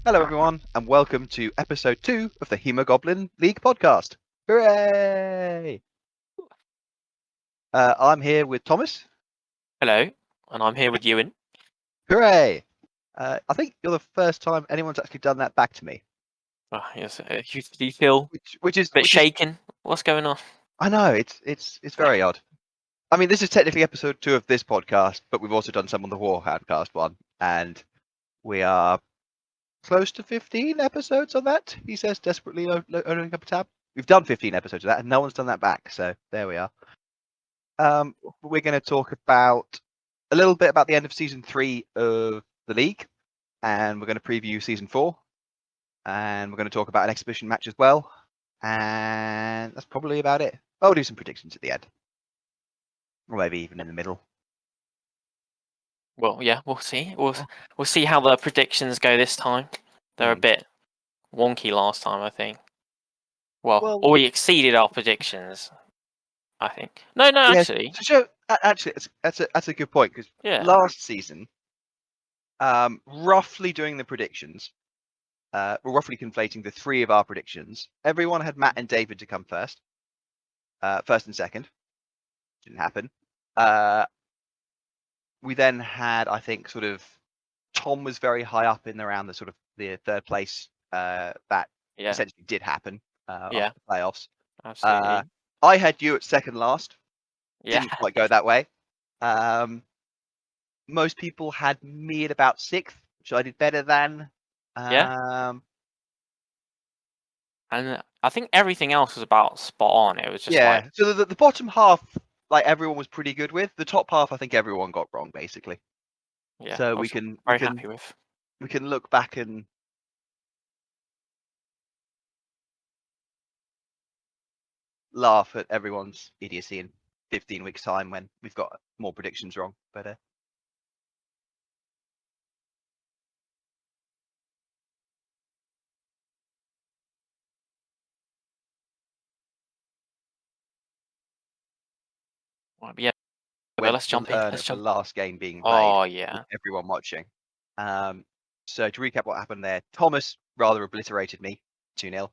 Hello, everyone, and welcome to episode 2 of the Haemo-Goblin League podcast. Hooray! I'm here with Thomas. Hello, and I'm here with Euan. Hooray! I think you're the first time anyone's actually done that back to me. Oh, yes, you feel Which is a bit shaken? What's going on? I know it's very odd. I mean, this is technically episode 2 of this podcast, but we've also done some on the Warhoundcast one, and we are close to 15 episodes on that. He says, desperately opening up a tab. We've done 15 episodes of that, and no one's done that back. So there we are. We're going to talk about a little bit about the end of season 3 of the league, and we're going to preview season 4, and we're going to talk about an exhibition match as well, and that's probably about it. I'll do some predictions at the end, or maybe even in the middle. Well, yeah, we'll see. We'll see how the predictions go this time. They're a bit wonky last time, I think. Well, or we exceeded our predictions, I think. No, Yeah, actually. So actually, that's a good point, because last season, roughly doing the predictions, we're roughly conflating the 3 of our predictions. Everyone had Matt and David to come first and second. Didn't happen. We then had, I think, sort of Tom was very high up in around the sort of the third place. That essentially did happen after the playoffs. Absolutely. I had you at second last. Yeah. Didn't quite go that way. Most people had me at about 6th, which I did better than. And I think everything else was about spot on. It was just so the bottom half, like, everyone was pretty good with. The top half, I think everyone got wrong, basically. Yeah. So we can happy with. We can look back and laugh at everyone's idiocy in 15 weeks' time when we've got more predictions wrong. But Yeah. But let's jump in. The last game being played. Oh yeah. With everyone watching. So to recap what happened there, Thomas rather obliterated me 2-0.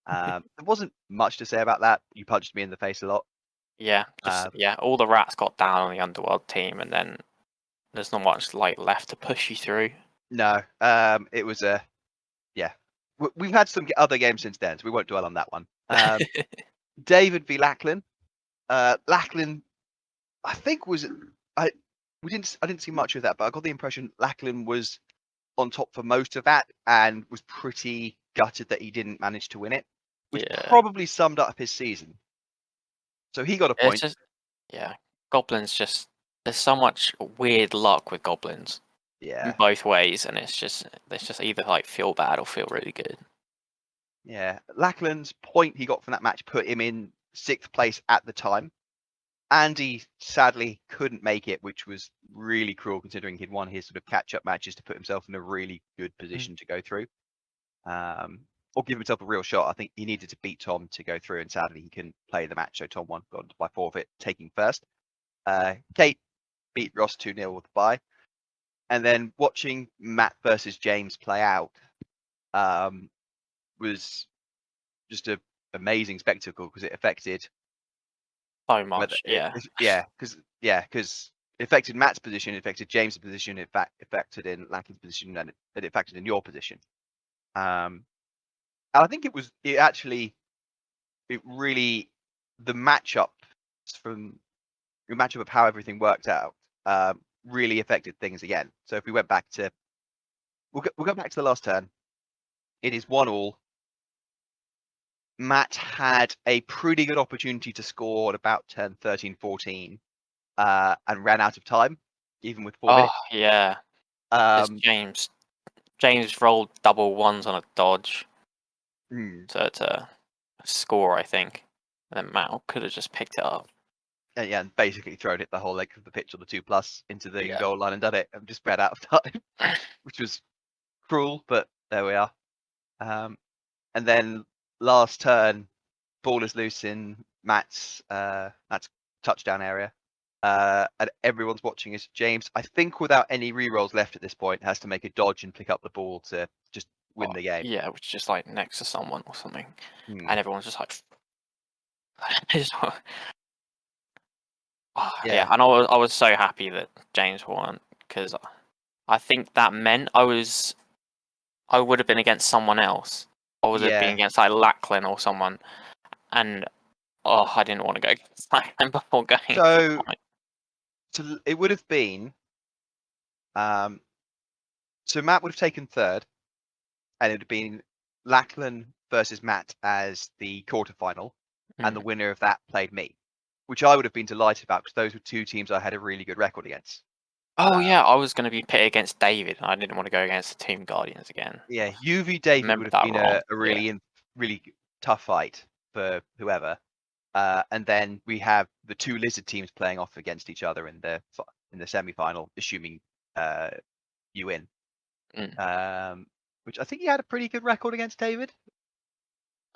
There wasn't much to say about that. You punched me in the face a lot. Yeah, all the rats got down on the Underworld team, and then there's not much left to push you through. No, it was we've had some other games since then, so we won't dwell on that one. David v Lachlan. Lachlan, I think I didn't see much of that, but I got the impression Lachlan was on top for most of that and was pretty gutted that he didn't manage to win it, which probably summed up his season. So he got a point. Goblins there's so much weird luck with goblins. Yeah. In both ways, and it's just either feel bad or feel really good. Yeah. Lachlan's point he got from that match put him in 6th place at the time. Andy sadly couldn't make it, which was really cruel considering he'd won his sort of catch-up matches to put himself in a really good position to go through. Or give himself a real shot. I think he needed to beat Tom to go through, and sadly he couldn't play the match, so Tom won, got by forfeit, taking first. Kate beat Ross 2-0 with the bye. And then watching Matt versus James play out was just an amazing spectacle because it affected so much. Because it affected Matt's position, it affected James' position, it affected in Lachlan's position, and it affected in your position. And I think the matchup of how everything worked out really affected things again. So if we went back to, we'll go back to the last turn. It is 1-1. Matt had a pretty good opportunity to score at about turn 13, 14, and ran out of time, even with 4 minutes. Oh yeah. James rolled double ones on a dodge. So it's a score, I think. And then Matt could have just picked it up. And basically thrown it the whole length of the pitch on the 2+ into the goal line and done it, and just ran out of time, which was cruel, but there we are. And then last turn, ball is loose in Matt's touchdown area. and everyone's watching us. James, I think without any rerolls left at this point, has to make a dodge and pick up the ball to just win the game. Yeah, which is just like next to someone or something, Hmm. and everyone's just like, just, Yeah. And I was so happy that James won because I think that meant I would have been against someone else. I would have been Yeah. against like Lachlan or someone, and I didn't want to go against Lachlan before going. So it would have been. So Matt would have taken third, and it would have been Lachlan versus Matt as the quarterfinal, and the winner of that played me, which I would have been delighted about because those were two teams I had a really good record against. Oh yeah, I was going to be pitted against David, and I didn't want to go against the Team Guardians again. Yeah, UV David would Remember have that been wrong. a really tough fight for whoever. And then we have the two lizard teams playing off against each other in the semi-final, assuming you win. Which I think you had a pretty good record against David.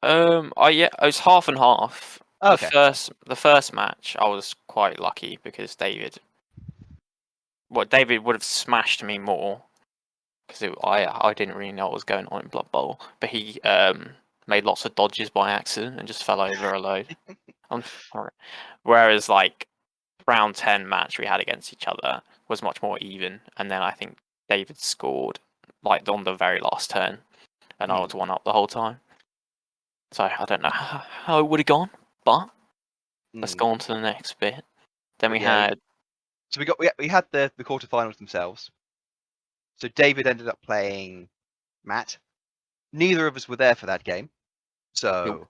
It was half and half. Okay. The first match, I was quite lucky because David would have smashed me more because I didn't really know what was going on in Blood Bowl, but he made lots of dodges by accident and just fell over a load. Whereas like round 10 match we had against each other was much more even, and then I think David scored like on the very last turn, and I was one up the whole time. So I don't know how it would have gone, but let's go on to the next bit. Then we had. So we had the quarterfinals themselves. So David ended up playing Matt. Neither of us were there for that game, so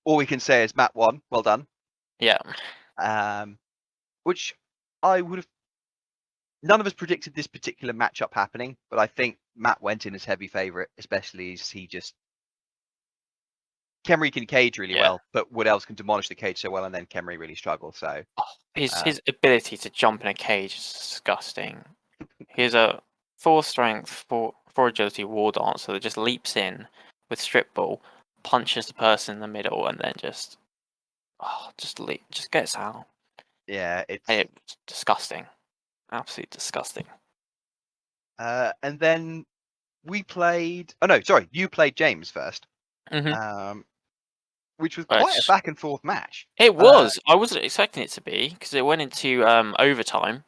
all we can say is Matt won. Well done. Yeah. Which I would have. None of us predicted this particular matchup happening, but I think Matt went in as heavy favourite, especially as he just. Kemri can cage really well, but Wood Elves can demolish the cage so well, and then Kemri really struggles. So his ability to jump in a cage is disgusting. He's a 4 strength, 4 agility war dancer that just leaps in with strip ball, punches the person in the middle, and then just gets out. Yeah, it's disgusting, absolutely disgusting. And then we played. Oh no, sorry, you played James first. Which was quite a back and forth match. It was. I wasn't expecting it to be because it went into overtime.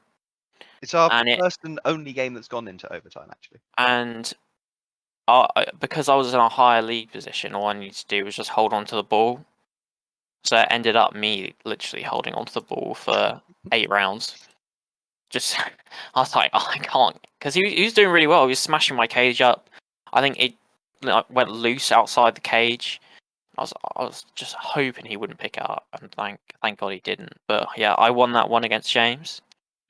It's our first and only game that's gone into overtime, actually. And because I was in a higher league position, all I needed to do was just hold on to the ball. So it ended up me literally holding onto the ball for 8 rounds. Just, I was like, I can't, because he was doing really well. He was smashing my cage up. I think it went loose outside the cage. I was just hoping he wouldn't pick it up, and thank God he didn't. But yeah, I won that one against James.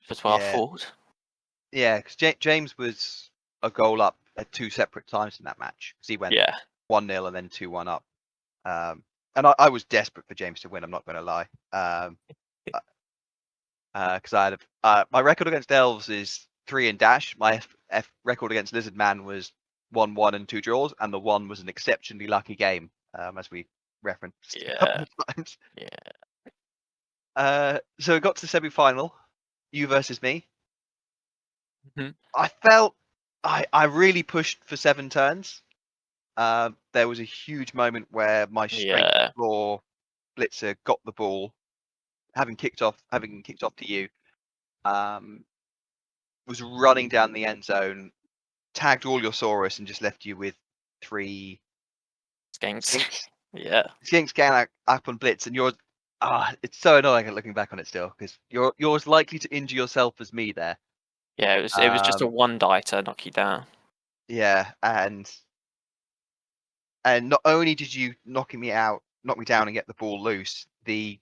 That's what I thought. Yeah, because James was a goal up at 2 separate times in that match. Because he went 1-0 and then 2-1 up. And I was desperate for James to win. I'm not going to lie. Because I had my record against Elves is 3 and dash. My record against Lizard Man was 1-1 and 2 draws, and the 1 was an exceptionally lucky game, as we referenced a couple of times. So we got to the semi-final, you versus me. I felt I really pushed for 7 turns. There was a huge moment where my strength floor blitzer got the ball, having kicked off to you. Was running down the end zone, tagged all your Saurus, and just left you with 3 skinks. Skinks going up on blitz, and yours. It's so annoying looking back on it still, because you're as likely to injure yourself as me there. Yeah, it was just a 1 die to knock you down. Yeah, and not only did you knock me down and get the ball loose, you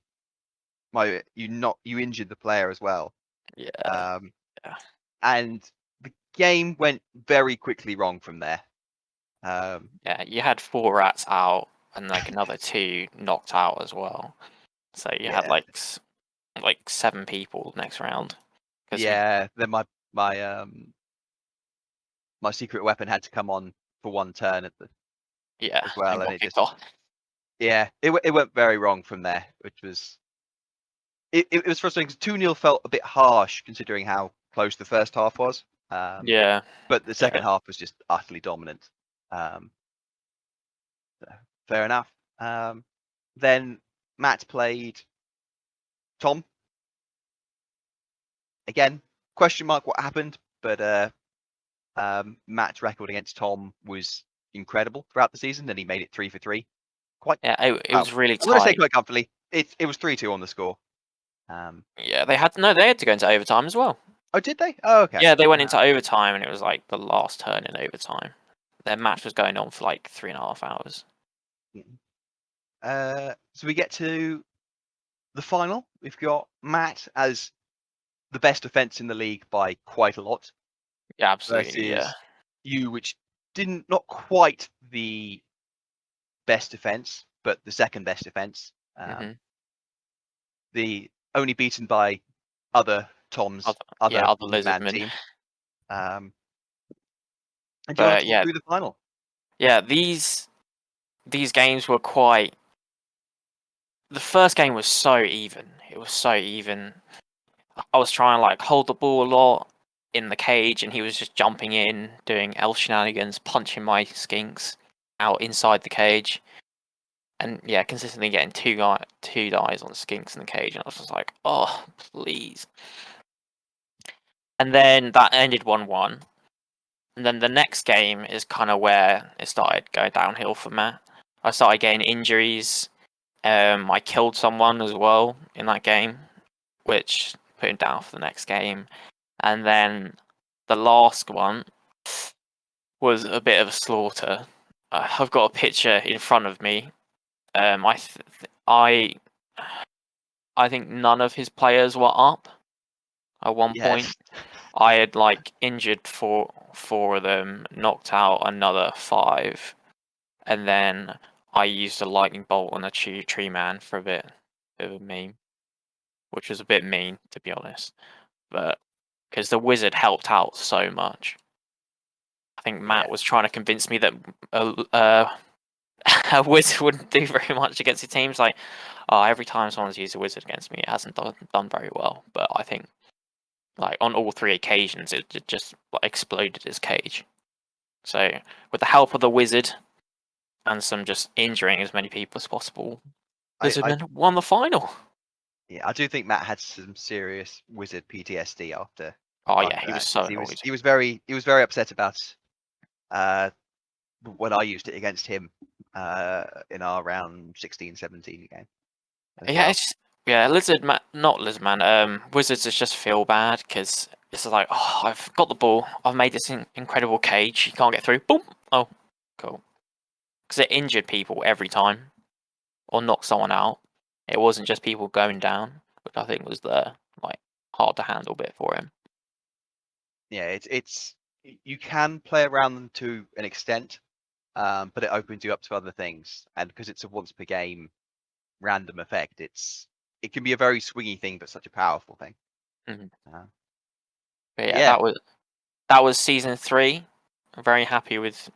injured the player as well. And the game went very quickly wrong from there. You had 4 rats out and like another 2 knocked out as well. So you had like 7 people next round. Then my secret weapon had to come on for 1 turn as well, and it just it went very wrong from there, which was it was frustrating because 2-0 felt a bit harsh considering how close the first half was. Yeah. But the second half was just utterly dominant. Fair enough. Then Matt played Tom. Again, question mark what happened, but Matt's record against Tom was incredible throughout the season, and he made it 3 for 3. It was really I'm going to say tight. quite comfortably. It was 3-2 on the score. Yeah, they had to go into overtime as well. Oh, did they? Oh, okay. Yeah, they went into overtime, and it was like the last turn in overtime. Their match was going on for like 3.5 hours. So we get to the final. We've got Matt as the best defense in the league by quite a lot. Yeah, absolutely. Versus you, which not quite the best defense, but the second best defense. The only beaten by other Tom's other lizard man team. And do you want to talk through the final? Yeah, these games were quite. The first game was so even. It was so even. I was trying to like hold the ball a lot in the cage, and he was just jumping in, doing elf shenanigans, punching my skinks out inside the cage, and yeah, consistently getting two dies on skinks in the cage, and I was just like, oh, please. And then that ended 1-1. And then the next game is kind of where it started going downhill for Matt. I started getting injuries. I killed someone as well in that game, which put him down for the next game. And then the last one was a bit of a slaughter. I've got a picture in front of me. I think none of his players were up at one point. I had like injured four of them, knocked out another 5, and then I used a lightning bolt on a tree man for a bit of a meme, which was a bit mean to be honest, but because the wizard helped out so much. I think Matt was trying to convince me that a wizard wouldn't do very much against the teams. Like, every time someone's used a wizard against me, it hasn't done very well. But I think, like on all 3 occasions, it just exploded his cage. So, with the help of the wizard and some just injuring as many people as possible, Lizardmen won the final. Yeah, I do think Matt had some serious wizard PTSD after. He was so annoyed. He was very upset about when I used it against him in our round 16-17 game. Not Lizardman. Wizards just feel bad because it's like, oh, I've got the ball, I've made this incredible cage, you can't get through. Boom! Oh, cool. Because it injured people every time, or knocked someone out. It wasn't just people going down, which I think was the hard to handle bit for him. Yeah, it's you can play around them to an extent, but it opens you up to other things, and because it's a once per game random effect, it can be a very swingy thing, but such a powerful thing. But yeah, that was season 3. I'm very happy with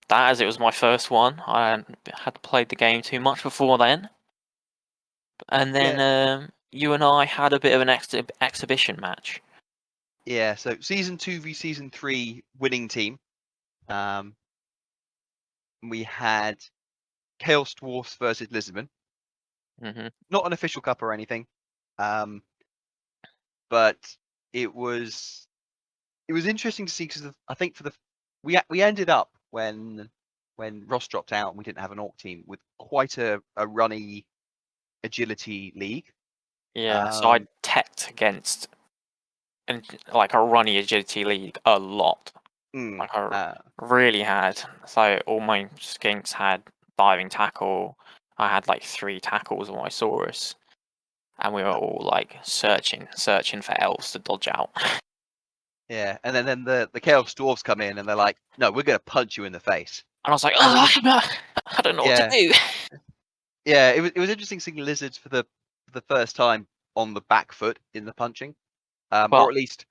that, as it was my first one. I hadn't played the game too much before then. And then you and I had a bit of an exhibition match. Yeah, so season 2 v season 3 winning team. We had Chaos Dwarfs versus Lizardmen. Not an official cup or anything, but it was interesting to see because I think we ended up when Ross dropped out and we didn't have an orc team with quite a runny agility league. Yeah, so I teched against a runny agility league a lot. I really had. So all my skinks had diving tackle. I had 3 tackles on my Saurus, and we were all searching for elves to dodge out. Yeah, and then the Chaos Dwarves come in and they're like, "No, we're gonna punch you in the face." And I was like, "Oh, I don't know what to do." Yeah, it was interesting seeing lizards for the first time on the back foot in the punching, or at least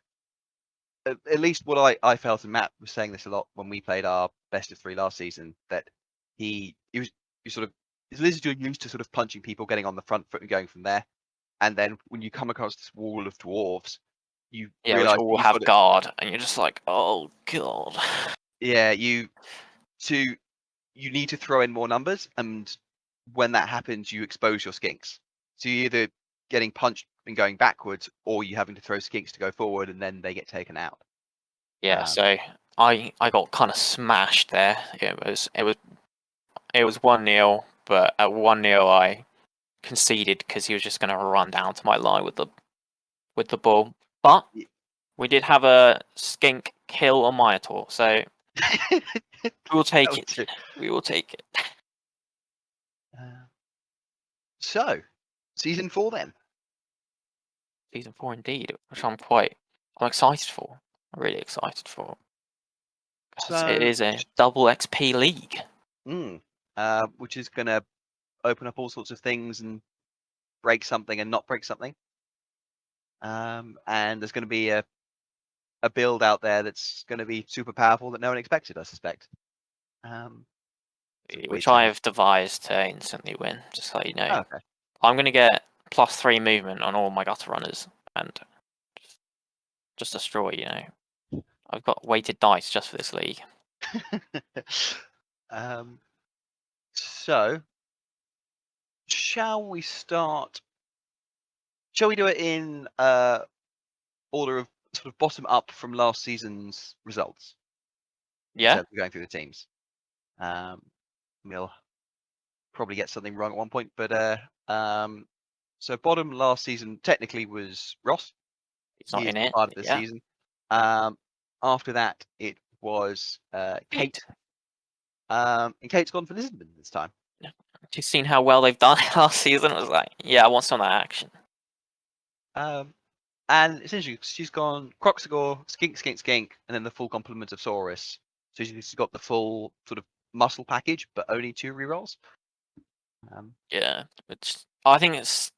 what I felt, and Matt was saying this a lot when we played our best of 3 last season, that he was sort of his lizards are used to sort of punching people, getting on the front foot and going from there, and then when you come across this wall of dwarves, you which realize all have guard, and you're just like, oh god. Yeah, you need to throw in more numbers, and when that happens, you expose your skinks. So you're either getting punched and going backwards, or you having to throw skinks to go forward, and then they get taken out. Yeah, so I got kind of smashed there. It was 1-0, but at 1-0 I conceded because he was just going to run down to my line with the ball. But we did have a skink kill on Minotaur, so we will take it. We will take it. So, season 4 then. Season 4 indeed, which I'm excited for. I'm really excited for. So It is a double XP league. Which is going to open up all sorts of things and break something and not break something. And there's going to be a build out there that's going to be super powerful that no one expected, I suspect. Which I have devised to instantly win, just so you know. Oh, okay. I'm going to get +3 movement on all my gutter runners and just destroy, I've got weighted dice just for this league. So, shall we start? Shall we do it in order of sort of bottom up from last season's results? Yeah. We're going through the teams. We'll probably get something wrong at one point, but so bottom last season technically was Ross. He's not in it. Part of the season. After that, it was Kate. And Kate's gone for Lisbon this time. She's seen how well they've done last season. It was like, yeah, I want some of that action. And essentially, she's gone Croxagore, Skink, Skink, Skink, and then the full complement of Saurus. So she's got the full sort of muscle package, but only 2 rerolls. Yeah, which I think it's.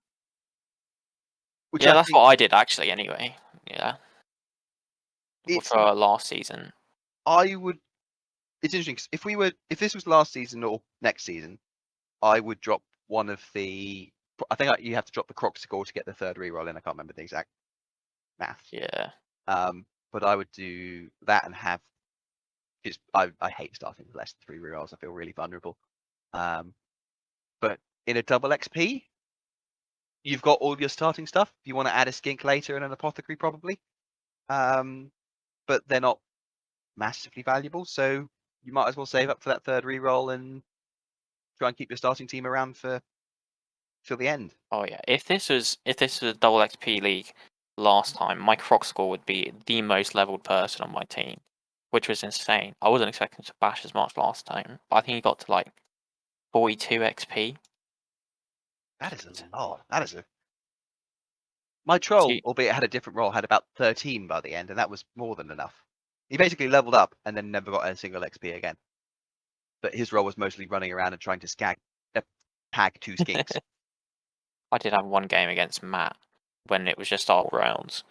Which that's what I did actually. Anyway, yeah. For last season, I would. It's interesting because if this was last season or next season, I would drop one of the. I think you have to drop the Croxagore to get the 3rd reroll in. I can't remember the exact math. Yeah. But I would do that and have. Because I hate starting with less than 3 rerolls. I feel really vulnerable. But in a double XP, you've got all your starting stuff. You want to add a skink later and an apothecary probably. But they're not massively valuable, so you might as well save up for that 3rd reroll and try and keep your starting team around till the end. Oh yeah, if this was a double XP league last time, my Croxagore would be the most leveled person on my team, which was insane. I wasn't expecting to bash as much last time, but I think he got to like 42 XP. That is a lot. My troll, albeit had a different role, had about 13 by the end, and that was more than enough. He basically leveled up and then never got a single XP again. But his role was mostly running around and trying to tag 2 skinks. I did have one game against Matt when it was just our rounds,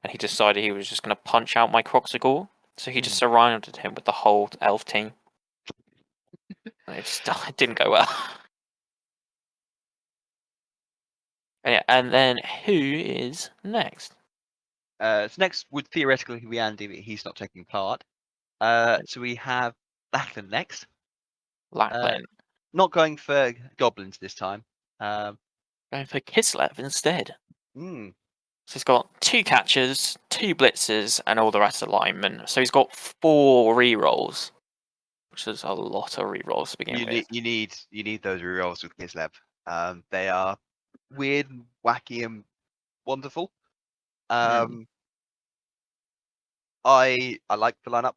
and he decided he was just going to punch out my Croxagore, so he just surrounded him with the whole elf team. And it didn't go well. And then who is next? So next would theoretically be Andy, but he's not taking part. So we have Lachlan next. Lachlan. Not going for goblins this time. Going for Kislev instead. So he's got 2 catchers, 2 blitzers, and all the rest of alignment. So he's got 4 rerolls, which is a lot of rerolls to begin with. You need those rerolls with Kislev. They are weird, and wacky, and wonderful. I like the lineup.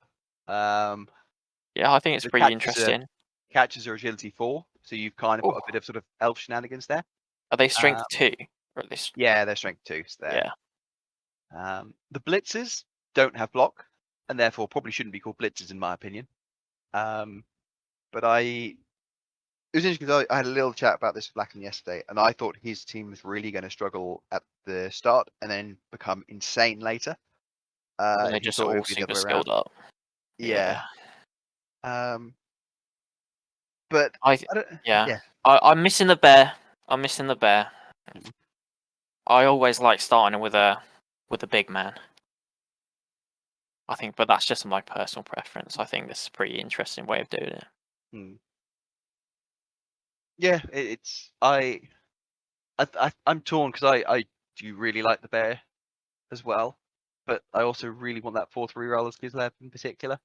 Yeah, I think it's pretty interesting. Catchers are agility 4, so you've kind of got a bit of sort of elf shenanigans there. Are they strength 2? Or yeah, they're strength 2. So yeah. The blitzers don't have block, and therefore probably shouldn't be called blitzers in my opinion. But it was interesting because I had a little chat about this with Lachlan yesterday, and I thought his team was really going to struggle at the start and then become insane later. And they just all super skilled up. Yeah. But I'm missing the bear. I always like starting with a big man. I think, but that's just my personal preference. I think this is a pretty interesting way of doing it. Yeah, I'm torn because I do really like the bear as well, but I also really want that 4-3 roll as Kislev in particular.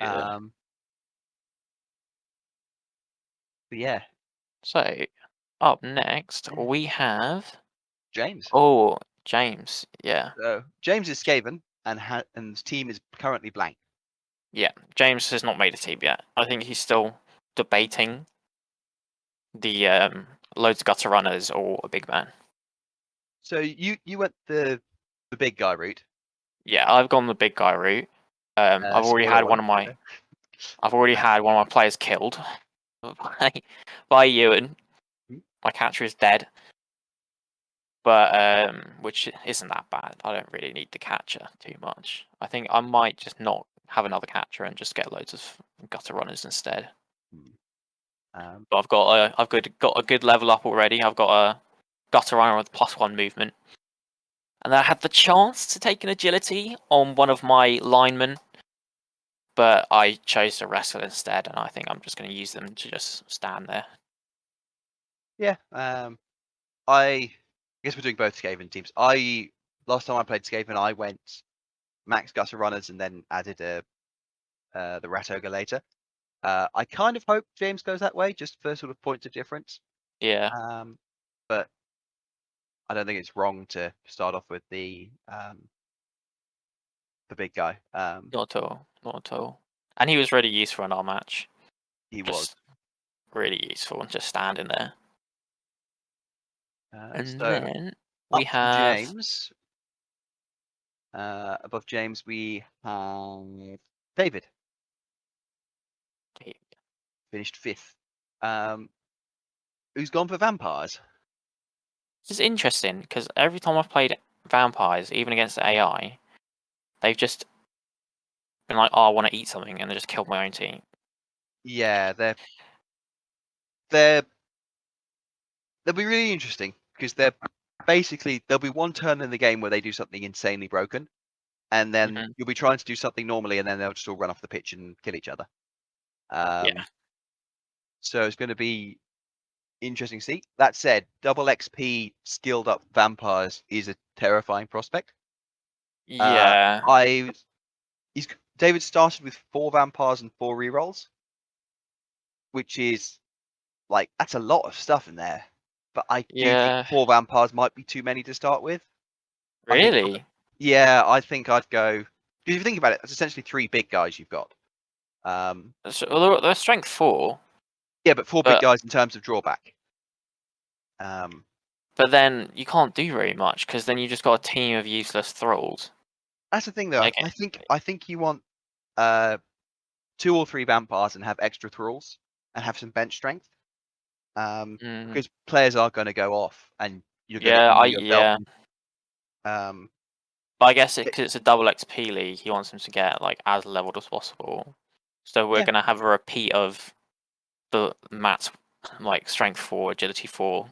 Yeah. But yeah. So up next we have James. Oh, James. Yeah. So James is Skaven and his team is currently blank. Yeah. James has not made a team yet. I think he's still debating the loads of gutter runners or a big man. So you went the big guy route. Yeah, I've gone the big guy route. I've already Spoiler had one. I've already had one of my players killed by Euan. My catcher is dead, but which isn't that bad. I don't really need the catcher too much. I think I might just not have another catcher and just get loads of gutter runners instead. But I've got a good level up already. I've got a gutter runner with +1 movement, and I had the chance to take an agility on one of my linemen, but I chose to wrestle instead, and I think I'm just going to use them to just stand there. Yeah. I guess we're doing both Skaven teams. Last time I played Skaven, I went max gutter runners and then added the rat ogre later. I kind of hope James goes that way just for sort of points of difference. Yeah. But I don't think it's wrong to start off with the big guy. Not at all. Not at all. And he was really useful in our match. He Just was really useful and just standing there. And so then we up from have James. Above James, we have David. Finished 5th. Who's gone for vampires? It's interesting because every time I've played vampires, even against the AI, they've just been like, "Oh, I want to eat something," and they just killed my own team. Yeah, they'll be really interesting because there'll be one turn in the game where they do something insanely broken, and then you'll be trying to do something normally, and then they'll just all run off the pitch and kill each other. Yeah. So it's going to be interesting to see. That said, double XP skilled up vampires is a terrifying prospect. Yeah. David started with 4 vampires and 4 rerolls, which is like that's a lot of stuff in there. But I do think Yeah. 4 vampires might be too many to start with. Really? I think I'd go. Because if you think about it, that's essentially 3 big guys you've got. So, they're strength 4. Yeah, but 4 big guys in terms of drawback. But then you can't do very much because then you just got a team of useless thralls. That's the thing, though. Okay. I think you want 2 or 3 vampires and have extra thralls and have some bench strength. Because players are going to go off and you're going to injure yourself. But I guess because it's a double XP league, he wants them to get like as leveled as possible. So we're going to have a repeat of the Matt's like strength 4, agility 4,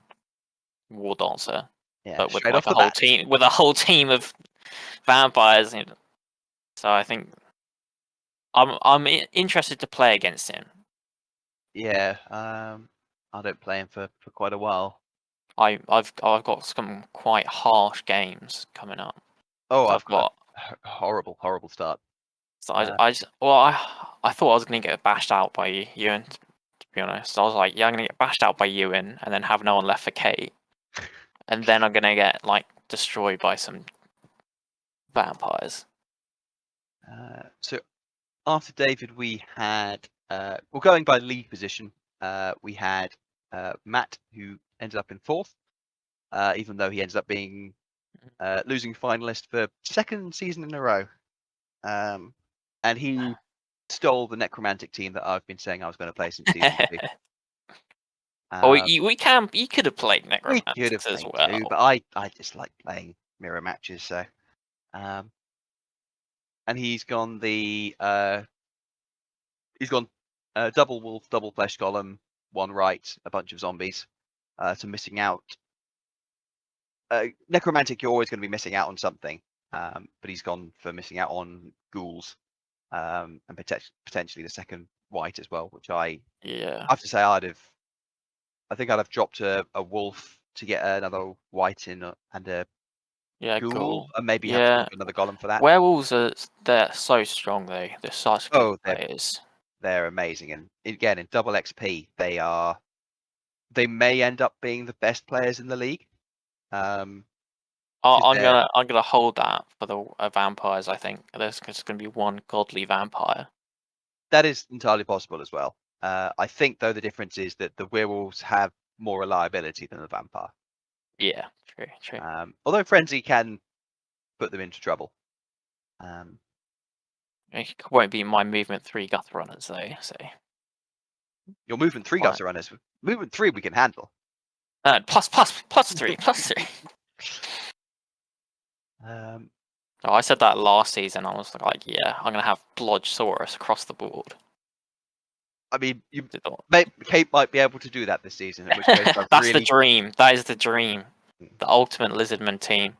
war dancer. Yeah, but with straight like off the bat. with a whole team of vampires. So I think I'm interested to play against him. Yeah, I don't play him for quite a while. I've got some quite harsh games coming up. Oh, I've got a horrible start. so I thought I was gonna get bashed out by Euan. To be honest, I was like, yeah, I'm gonna get bashed out by Euan and then have no one left for Kate, and then I'm gonna get like destroyed by some vampires. So after David, we had going by league position. We had Matt, who ended up in 4th, even though he ended up being losing finalist for 2nd season in a row. And he stole the necromantic team that I've been saying I was going to play since season 2. You could have played necromantics We could have as played well. 2, but I just like playing mirror matches. So, and he's gone double wolf, double flesh golem, 1 right, a bunch of zombies. So missing out Necromantic, you're always going to be missing out on something, but he's gone for missing out on ghouls, and potentially the second white as well, which I have to say I think I'd have dropped a wolf to get another white in and a ghoul, and maybe have to go for another golem for that. Werewolves they're so strong though. They're such good players. They're amazing, and again in double XP they may end up being the best players in the league. I'm gonna hold that for the vampires. I think there's just gonna be one godly vampire. That is entirely possible as well. I think though the difference is that the werewolves have more reliability than the vampire. Yeah, true. Although frenzy can put them into trouble. It won't be my movement 3 gutter runners though. So your movement 3 gutter runners. Movement 3 we can handle. Plus 3. I said that last season. I was like, yeah, I'm gonna have Blodgesaurus across the board. I mean, Kate might be able to do that this season. In which case That's the dream. That is the dream. The ultimate Lizardman team.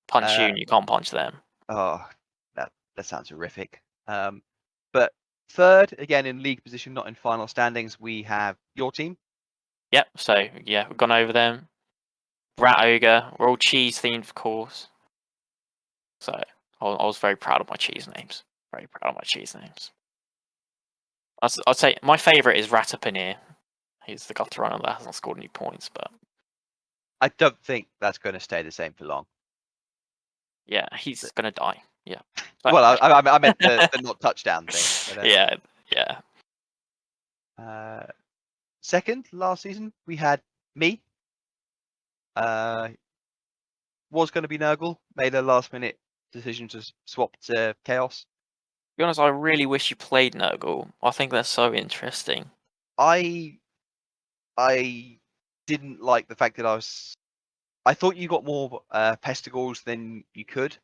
Punch you and you can't punch them. Oh, that sounds horrific. But third, again in league position, not in final standings, we have your team. Yep. So yeah, we've gone over them. Rat Ogre. We're all cheese themed, of course. So I was very proud of my cheese names. I'd say my favourite is Ratapanier. He's the gutter runner that hasn't scored any points, but I don't think that's going to stay the same for long. Yeah, he's going to die. Yeah. Well, I meant the not touchdown thing. But, yeah. Second, last season, we had me. Was going to be Nurgle. Made a last-minute decision to swap to Chaos. To be honest, I really wish you played Nurgle. I think that's so interesting. I didn't like the fact that I thought you got more Pestigals than you could,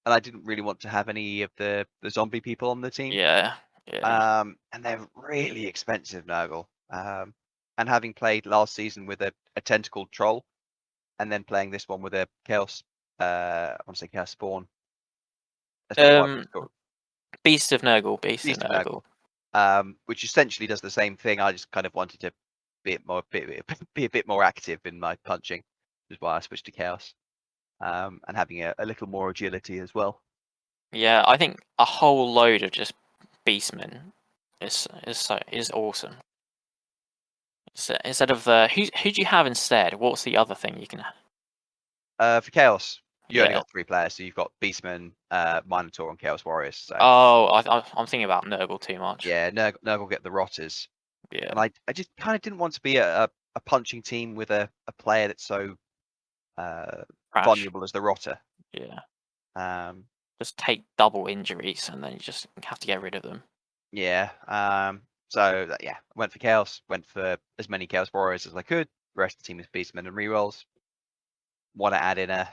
and I didn't really want to have any of the zombie people on the team. Yeah. And they're really expensive, Nurgle. And having played last season with a tentacled troll, and then playing this one with a chaos, I want to say chaos spawn. Beast of Nurgle. Which essentially does the same thing. I just kind of wanted to be a bit more active in my punching, which is why I switched to chaos, and having a little more agility as well. Yeah, I think a whole load of just beastmen is awesome. Instead of the who do you have instead? What's the other thing you can have? For chaos, you only got 3 players, so you've got beastmen, minotaur, and chaos warriors. So. Oh, I'm thinking about Nurgle too much. Yeah, Nurgle get the rotters. Yeah, and I just kind of didn't want to be a punching team with a player that's so vulnerable as the rotter. Yeah. Just take double injuries and then you just have to get rid of them. Yeah. So I went for chaos. Went for as many chaos warriors as I could. The rest of the team is beastmen and rerolls. Want to add in a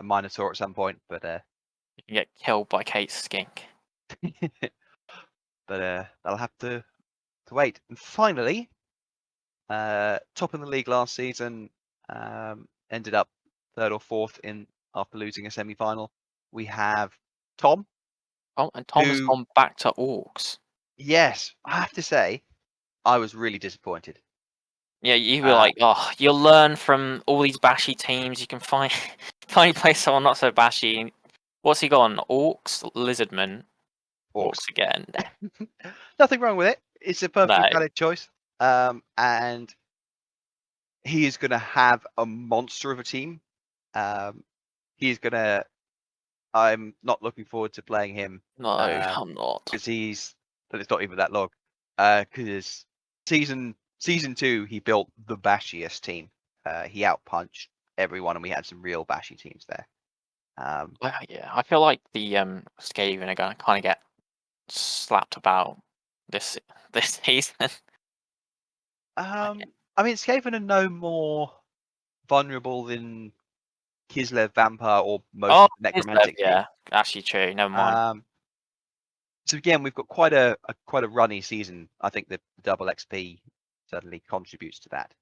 minotaur at some point, but you can get killed by Kate's skink. But I'll have to wait. And finally, top in the league last season, ended up 3rd or 4th after losing a semi-final. We have Tom. Oh, and Tom has gone back to orcs. Yes, I have to say, I was really disappointed. Yeah, you were like, oh, you'll learn from all these bashy teams. You can finally play someone not so bashy. What's he got on? Orcs, lizardmen, orcs again. Nothing wrong with it. It's a perfectly valid choice. And he is going to have a monster of a team. He's going to. I'm not looking forward to playing him. No, I'm not. Because it's not even that long. Because season 2, he built the bashiest team. He outpunched everyone, and we had some real bashy teams there. Yeah, I feel like the Skaven are going to kind of get slapped about this season. I mean, Skaven are no more vulnerable than Kislev Vampire or most Necromantic. Yeah, actually true. Never mind. So again, we've got quite a runny season. I think the double XP certainly contributes to that.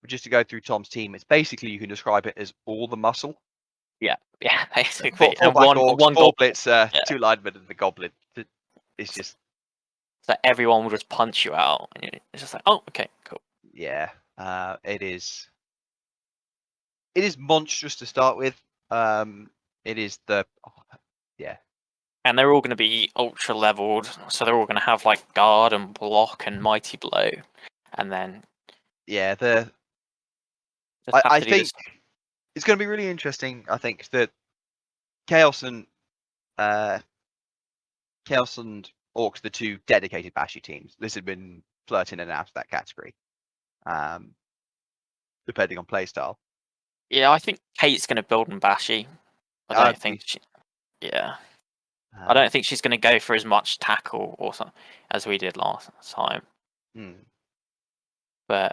just to go through Tom's team, it's basically you can describe it as all the muscle. Yeah, basically. Four And Black one Orcs, four Blitzer, Yeah. 2 linemen, and the Goblin. It's just So everyone will just punch you out, and it's just like, oh, okay, cool. yeah. It is monstrous to start with. It is yeah. And they're all going to be ultra leveled, so they're all going to have like guard and block and mighty blow, and then yeah. just have I to do think this. it's going to be really interesting. I think that Chaos and Orcs, the 2 dedicated Bashy teams. This had been flirting in and out of that category, depending on playstyle. Yeah, I think Kate's going to build on Bashy. I don't think she. Yeah, I don't think she's going to go for as much tackle or something as we did last time. But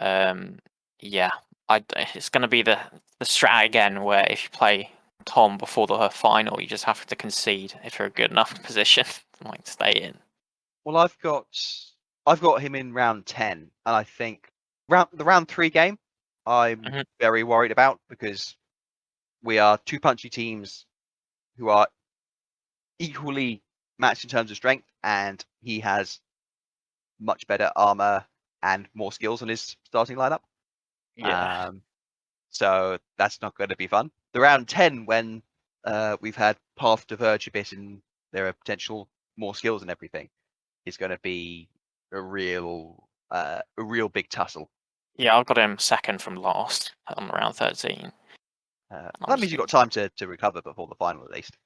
yeah, it's going to be the strat again, where if you play Tom before the final, you just have to concede if you're a good enough position, like stay in. Well, I've got him in round 10, and I think the round 3 game, I'm very worried about because we are 2 punchy teams who are equally matched in terms of strength, and he has much better armor and more skills on his starting lineup. Yeah. So that's not going to be fun. The round 10, when we've had path diverge a bit and there are potential more skills and everything, is going to be a real big tussle. Yeah, I've got him second from last on round 13. That means you've got time to recover before the final, at least.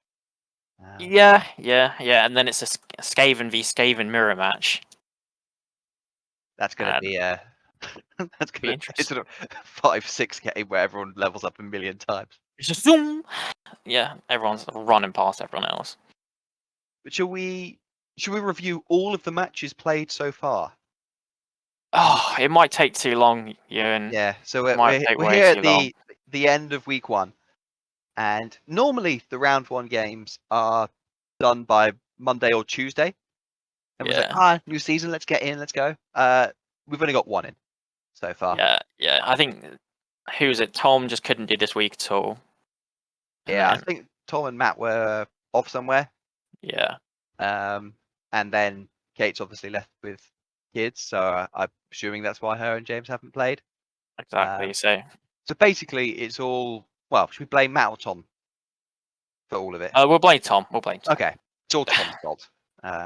Yeah, and then it's a Skaven v Skaven mirror match. That's going to be that's going to interesting. It's a 5-6 game where everyone levels up a million times. It's just zoom. Yeah, everyone's running past everyone else. But should we review all of the matches played so far? Oh, it might take too long, Euan. Yeah, so we're way here too at the end of week 1, and normally the round 1 games are done by Monday or Tuesday. Everyone's like, new season, let's get in, let's go. We've only got 1 in so far. Yeah. I think who was it? Tom just couldn't do this week at all. Yeah, I think Tom and Matt were off somewhere. Yeah. And then Kate's obviously left with kids, so I'm assuming that's why her and James haven't played. Exactly. So basically, it's all. Well, should we blame Matt or Tom for all of it? We'll blame Tom. Okay, it's all Tom's fault.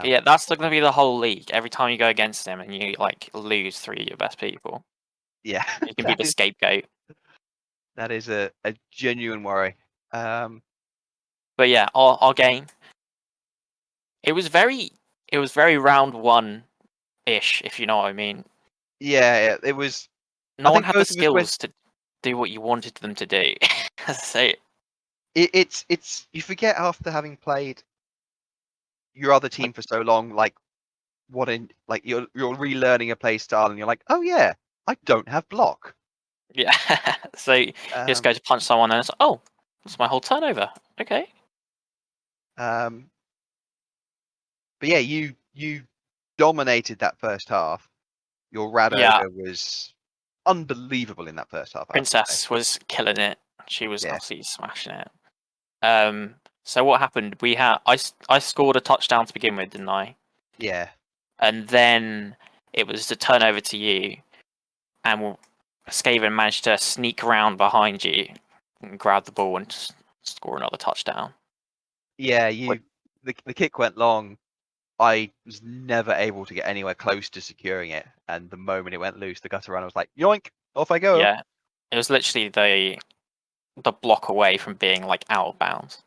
Yeah, that's going to be the whole league. Every time you go against him and you like lose 3 of your best people. Yeah, you can be the scapegoat. That is a genuine worry. But yeah, our game. It was very round 1-ish, if you know what I mean. Yeah, it was. No one had the skills to do what you wanted them to do. So it's you forget after having played your other team for so long, like you're relearning a play style, and you're like, oh yeah, I don't have block. Yeah, so you just go to punch someone, and it's like, oh, that's my whole turnover. Okay. But yeah, you dominated that first half. Your Radoga was unbelievable in that first half. Princess was killing it. She was absolutely smashing it. So what happened? I scored a touchdown to begin with, didn't I? Yeah. And then it was the turnover to you, and Skaven managed to sneak around behind you and grab the ball and just score another touchdown. Yeah, the kick went long. I was never able to get anywhere close to securing it, and the moment it went loose, the gutter runner was like, yoink, off I go. Yeah, it was literally the block away from being like out of bounds.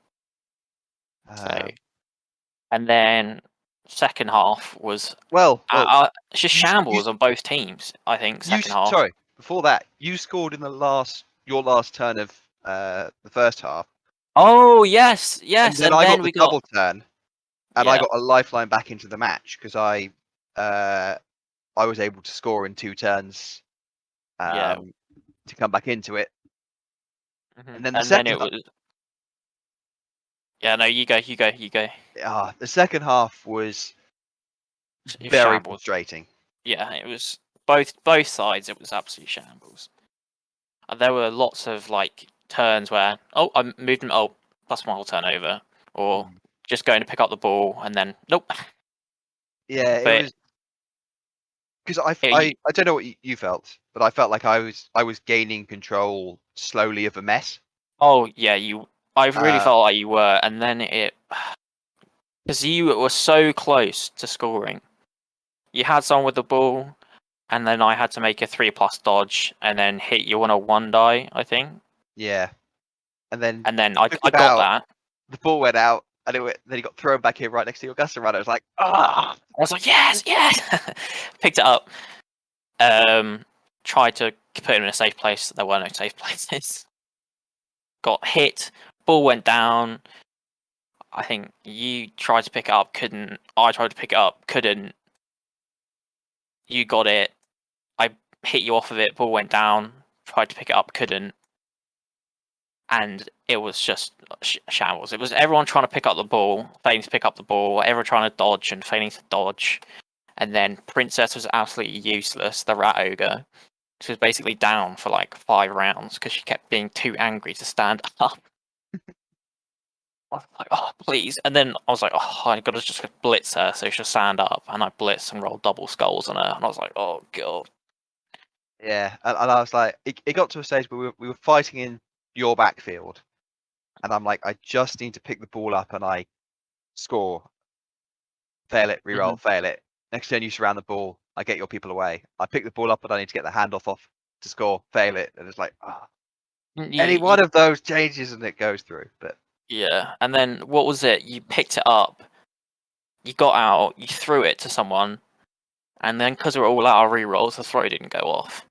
And then second half was just shambles on both teams. I think second half. Sorry, before that, you scored in your last turn of the first half. Oh yes, and then I got the double turn, and I got a lifeline back into the match because I was able to score in 2 turns to come back into it. And then the second half, yeah, no, you go. The second half was very frustrating. Yeah, it was both sides. It was absolutely shambles. there were lots of like turns where I moved him. Oh, plus one whole turnover, or just going to pick up the ball and then nope. Yeah, it But was because I don't know what you felt, but I felt like I was gaining control slowly of a mess. oh yeah, I really Uh, felt like you were, and then because you were so close to scoring. You had someone with the ball, and then I had to make a 3+ dodge, and then hit you on a 1 die, I think. yeah, and then And then I took I it got out. that. The ball went out, and then he got thrown back in right next to your Augusta runner. I was like, ah. I was like, yes, yes. Picked it up. Tried to put him in a safe place. There were no safe places. Got hit. Ball went down. I think you tried to pick it up, couldn't. I tried to pick it up, couldn't. You got it. I hit you off of it. Ball went down. Tried to pick it up, couldn't. And it was just shambles. It was everyone trying to pick up the ball, failing to pick up the ball. Everyone trying to dodge and failing to dodge. And then Princess was absolutely useless. The rat ogre. She was basically down for like 5 rounds because she kept being too angry to stand up. I was like, oh, please. And then I was like, oh, I gotta just blitz her so she'll stand up. And I blitzed and rolled double skulls on her. And I was like, oh, God. Yeah, and I was like, it got to a stage where we were fighting in your backfield, and I'm like, I just need to pick the ball up and I score, fail it, reroll, fail it. Next turn you surround the ball, I get your people away. I pick the ball up and I need to get the handoff off to score, fail it, and it's like, any one of those changes and it goes through. But yeah. And then what was it? You picked it up, you got out, you threw it to someone, and then because we were all out of rerolls, the throw didn't go off.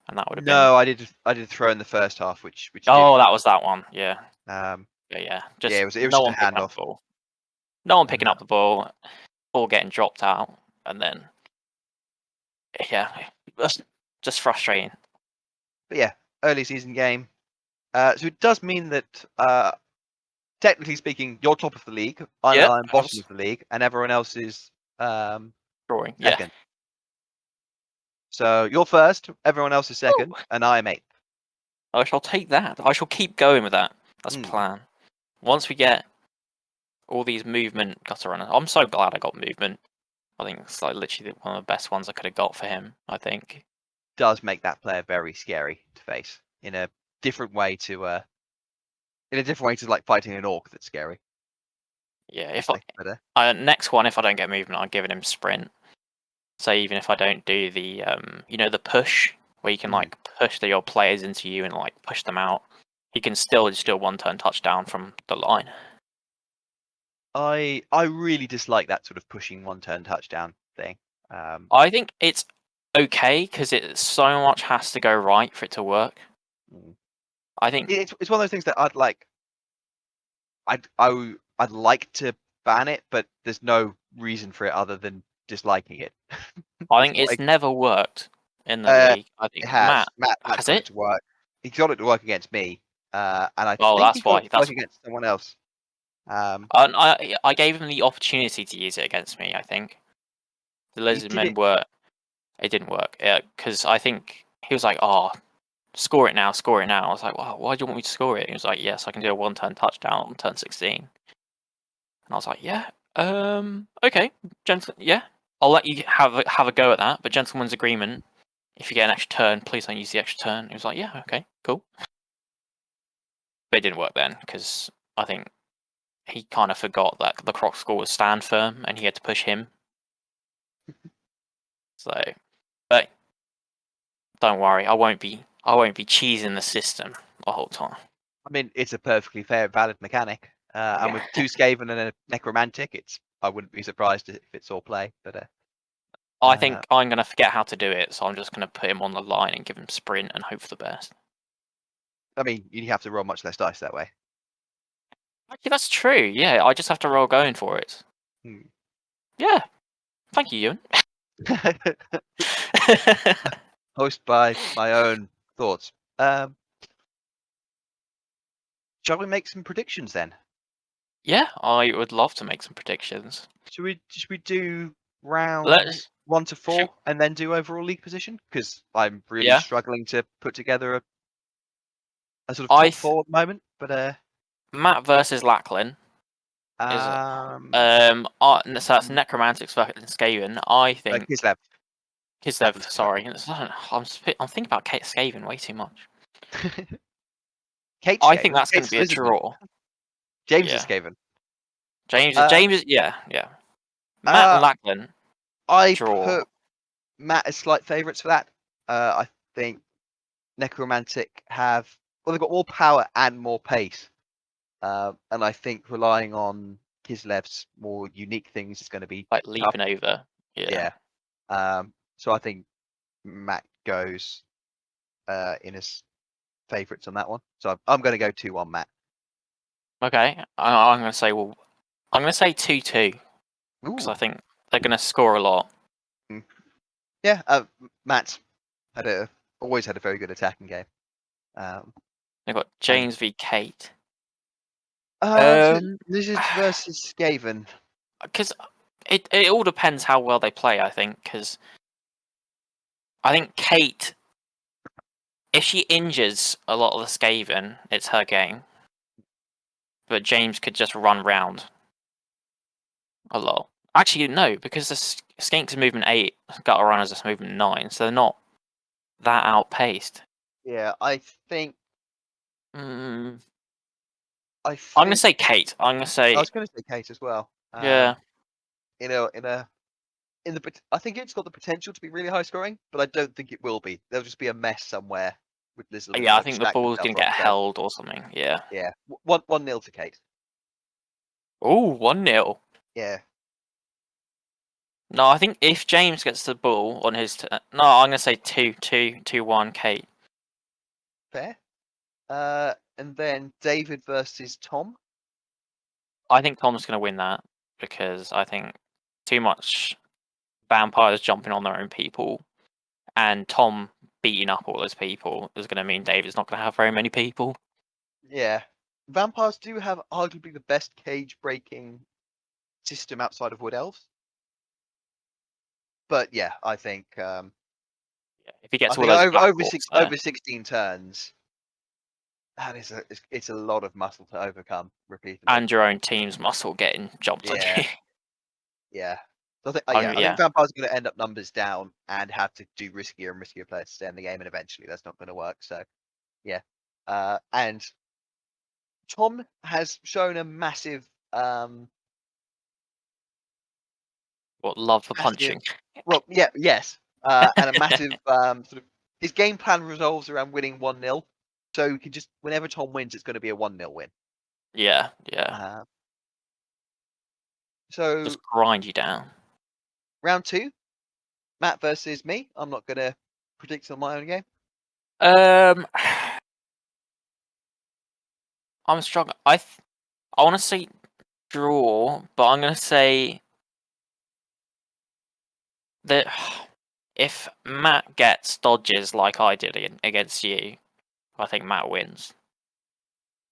And that would have been. no, I did throw in the first half, which did. Oh, that was that one. Yeah. Um, Yeah. yeah, Just it was no just a one picking up handoff. the ball. No one picking up the ball getting dropped out, and then yeah, just frustrating. But yeah, early season game. So it does mean that technically speaking, you're top of the league, and Yeah, I'm bottom of the league, and everyone else is drawing. Yeah. second. So you're first, everyone else is second, and I'm eighth. I shall take that. I shall keep going with that. That's a plan. Once we get all these movement gutter runners, I'm so glad I got movement. I think it's like literally one of the best ones I could have got for him. I think Does make that player very scary to face in a different way to like fighting an orc that's scary. Yeah, if next one, if I don't get movement, I'm giving him sprint. So even if I don't do the the push where you can like push your players into you and like push them out, he can still just do a 1-turn touchdown from the line. I really dislike that sort of pushing 1-turn touchdown thing. I think it's okay because it so much has to go right for it to work. I think it's one of those things that I'd like. I'd like to ban it, but there's no reason for it other than disliking it. I think it's never worked in the league. I think it has. Matt has got it? it to work. He got it to work against me, and I Oh, think he that's got why. it to work against someone else. I gave him the opportunity to use it against me. I think the Lizardmen were. It didn't work because I think he was like, "Oh, score it now, score it now." I was like, "Well, why do you want me to score it?" He was like, "Yes, I can do a 1-turn touchdown on turn 16." And I was like, "Yeah, okay, yeah, I'll let you have a go at that, but gentleman's agreement. If you get an extra turn, please don't use the extra turn." He was like, "Yeah, okay, cool." But it didn't work then because I think he kind of forgot that the Croc score was stand firm and he had to push him. So, but don't worry, I won't be cheesing the system the whole time. I mean, it's a perfectly fair, valid mechanic. And with 2 Skaven and a Necromantic, I wouldn't be surprised if it's all play. But I think I'm going to forget how to do it, so I'm just going to put him on the line and give him sprint and hope for the best. I mean, you have to roll much less dice that way. Actually, that's true. Yeah, I just have to roll going for it. Yeah. Thank you, Euan. Host by my own thoughts. Shall we make some predictions then? Yeah, I would love to make some predictions. Should we do rounds 1 to 4 and then do overall league position? Because I'm really struggling to put together a sort of top four at the moment. But Matt versus Lachlan is so that's Necromantics versus Skaven. I think Kislev. Kislev. Sorry, I'm thinking about Skaven way too much. Kate I think that's going Kate's to be a draw. James is Skaven. James is yeah. Matt and Lachlan. I draw. put Matt as slight favourites for that. I think Necromantic they've got more power and more pace. And I think relying on Kislev's more unique things is going to be like leaping over. Yeah. So I think Matt goes in his favourites on that one. So I'm going to go 2-1 Matt. Okay, I'm going to say I'm going to say 2-2 because I think they're going to score a lot. Yeah, Matt's always had a very good attacking game. They've got James v Kate. Lizards versus Skaven. Because it all depends how well they play, I think. Because I think Kate, if she injures a lot of the Skaven, it's her game. But James could just run round a lot. Actually, no, because the Skinks movement 8, Gutter Runners are movement 9, so they're not that outpaced. Yeah, I think. I'm gonna say Kate. I was gonna say Kate as well. Yeah. I think it's got the potential to be really high scoring, but I don't think it will be. There'll just be a mess somewhere with Lizard. Yeah, I think the ball's gonna get held or something. Yeah. Yeah. 1-0 to Kate. Oh, 1-0. Yeah. No, I think if James gets the ball on his no, I'm gonna say 2-1 Kate. Fair. And then David versus Tom. I think Tom's gonna win that because I think too much vampires jumping on their own people, and Tom beating up all those people is gonna mean David's not gonna have very many people. Yeah. Vampires do have arguably the best cage breaking system outside of Wood Elves. But yeah, I think if he gets all those over 16 turns, it's a lot of muscle to overcome repeatedly. And your own team's muscle getting jumped on you. Yeah. So I think Vampires are going to end up numbers down and have to do riskier and riskier players to stay in the game, and eventually that's not going to work. So, yeah. And Tom has shown a massive love for punching. Well, yes. And a massive sort of his game plan revolves around winning 1-0. So you can just whenever Tom wins, it's going to be a 1-0 win. Yeah. So just grind you down. Round 2, Matt versus me. I'm not going to predict on my own game. I'm struggling. I want to say draw, but I'm going to say that if Matt gets dodges like I did against you, I think Matt wins.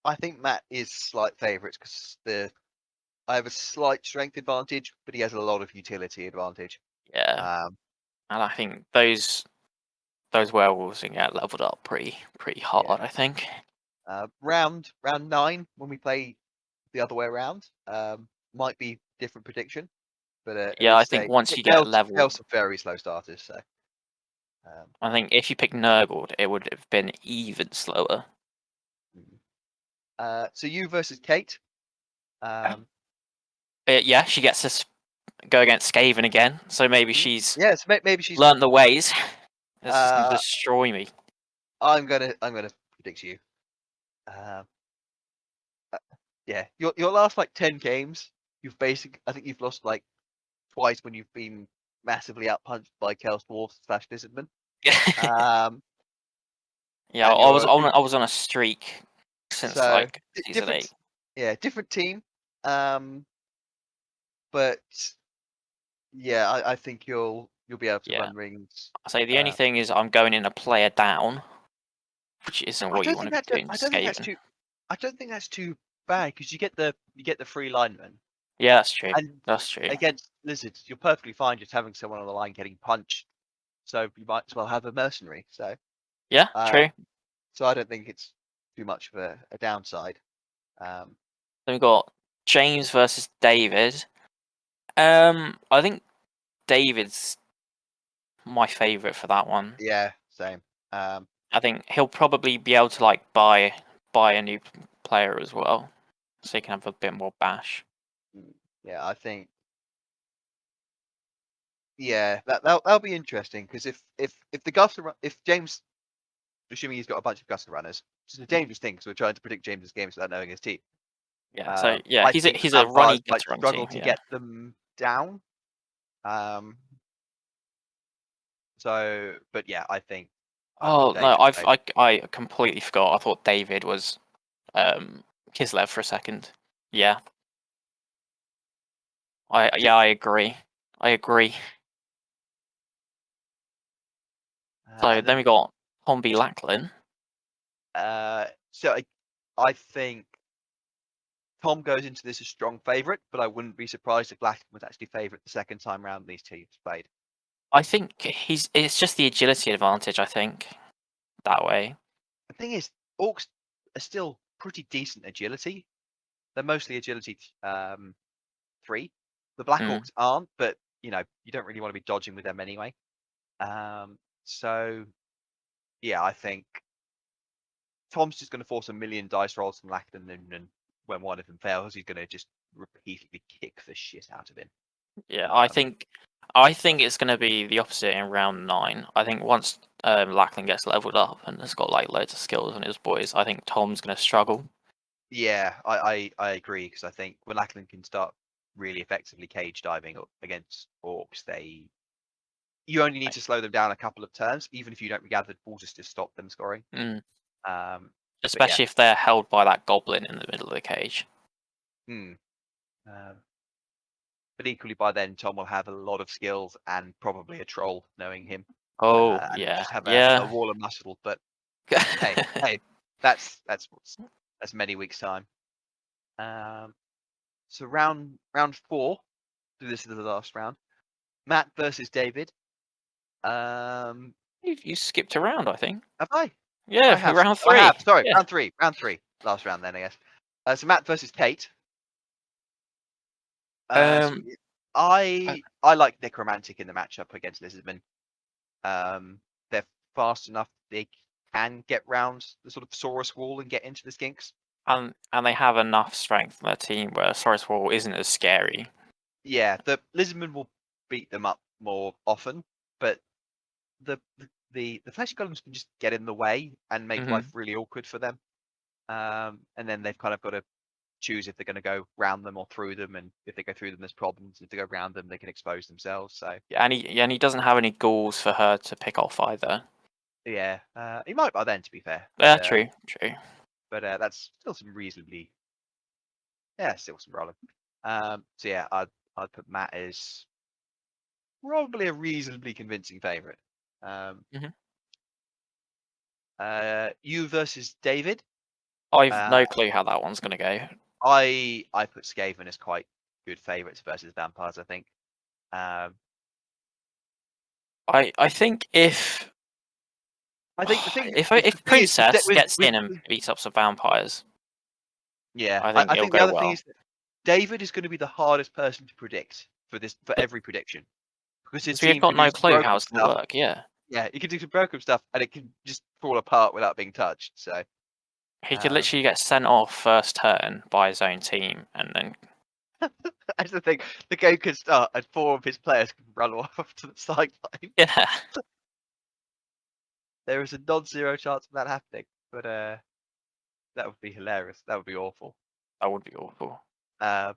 I think Matt is slight favourites because I have a slight strength advantage, but he has a lot of utility advantage. Yeah. And I think those werewolves can get leveled up pretty hard. Yeah. I think. Round 9 when we play the other way around might be different prediction, but yeah, I think once you get leveled, they're some very slow starters. So I think if you pick Nurgled, it would have been even slower. So you versus Kate. Yeah, she gets to go against Skaven again, so maybe she's maybe she's learned the ways. This is gonna destroy me. I'm gonna predict you. Yeah, your last like 10 games, I think you've lost like twice when you've been massively outpunched by Chaos Dwarfs / Lizardmen. Yeah, I was on a streak since like season 8. Yeah, different team. But yeah, I think you'll be able to run rings. I say the only thing is I'm going in a player down, which isn't what you want to be doing. I don't think that's too bad because you get the free lineman. Yeah, that's true. That's true. Against Lizards, you're perfectly fine just having someone on the line getting punched. So you might as well have a mercenary. So yeah, true. So I don't think it's too much of a downside. Then we've got James versus David. I think David's my favourite for that one. Yeah, same. I think he'll probably be able to like buy a new player as well, so he can have a bit more bash. Yeah, I think. Yeah, that'll be interesting because if the Guster if James, assuming he's got a bunch of Guster runners, which is a dangerous thing because we're trying to predict James's games without knowing his team. Yeah, so yeah, I he's think a Vampires runny might gutter run struggle team. to Yeah. get them down. So, but yeah, I think. Oh no, David. I completely forgot. I thought David was Kislev for a second. Yeah. I agree. I agree. So then we got Tomby Lachlan. So I think Tom goes into this a strong favourite, but I wouldn't be surprised if Lachlan was actually favourite the second time round these teams played. I think it's just the agility advantage, I think, that way. The thing is, Orcs are still pretty decent agility. They're mostly agility 3. The Black Orcs aren't, but you don't really want to be dodging with them anyway. So yeah, I think Tom's just going to force a million dice rolls from Lachlan, and when one of them fails, he's going to just repeatedly kick the shit out of him. Yeah, I think it's going to be the opposite in round 9. I think once Lachlan gets leveled up and has got like loads of skills on his boys, I think Tom's going to struggle. Yeah, I agree because I think when Lachlan can start really effectively cage diving up against Orcs, you only need to slow them down a couple of turns, even if you don't regather the balls, just to stop them scoring. Especially if they're held by that goblin in the middle of the cage. But equally, by then Tom will have a lot of skills and probably a troll, knowing him. Oh And yeah, just have yeah. a wall of muscle. But hey, that's many weeks time. So round 4. This is the last round. Matt versus David. You skipped around, I think. Have I? Yeah, I have. round 3. I have. Sorry, yeah. round 3. Round 3. Last round then, I guess. So Matt versus Kate. I like Necromantic in the matchup against Lisbon. They're fast enough; they can get round the sort of Saurus wall and get into the skinks. And they have enough strength in their team where Saurus wall isn't as scary. Yeah, the Lisbon will beat them up more often, but the flesh golems can just get in the way and make life really awkward for them. And then they've kind of got to choose if they're going to go round them or through them, and if they go through them, there's problems. If they go round them, they can expose themselves. So yeah, and he doesn't have any ghouls for her to pick off either. Yeah, he might by then, to be fair. Yeah, true. But that's still some reasonably, still some rolling. So yeah, I'd put Matt as probably a reasonably convincing favourite. You versus David. I've no clue how that one's going to go. I put Skaven as quite good favourites versus Vampires, I think. I think if the thing if Princess gets in and beats up some vampires, yeah, I think the other thing is that David is going to be the hardest person to predict for every prediction, because his team we've got no clue how it's going to work. Yeah, he can do some broken stuff and it can just fall apart without being touched. So he could literally get sent off first turn by his own team, and then that's the thing. The game could start and 4 of his players can run off to the sideline. Yeah. There is a non-zero chance of that happening, but that would be hilarious. That would be awful. That would be awful. But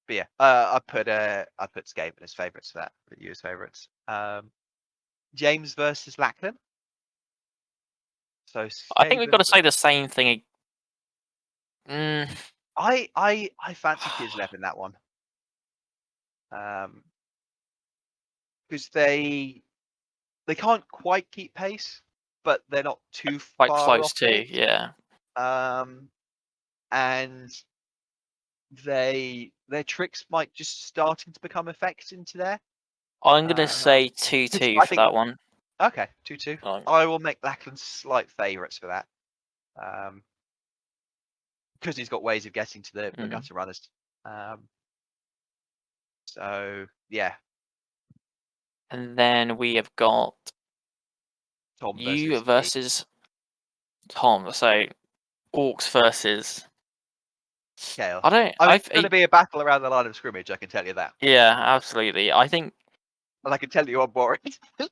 yeah, I put Skaven as favourites for that. Put you as favourites. James versus Lachlan. So I think we've got to say the same thing. I fancy Kislev in that one. Because they can't quite keep pace, but they're not too far close to it. Yeah. And their tricks might just starting to become effects into there. I'm gonna say 2-2 for that one. Okay, 2-2. I will make Lachlan slight favourites for that. because he's got ways of getting to the Mm. gutter runners. So yeah, And then we have got Tom you versus me. versus Tom. So Orcs versus. Chaos. I don't. I mean, it's going to be a battle around the line of scrimmage. I can tell you that, Yeah, absolutely. I think and I can tell you I'm boring. your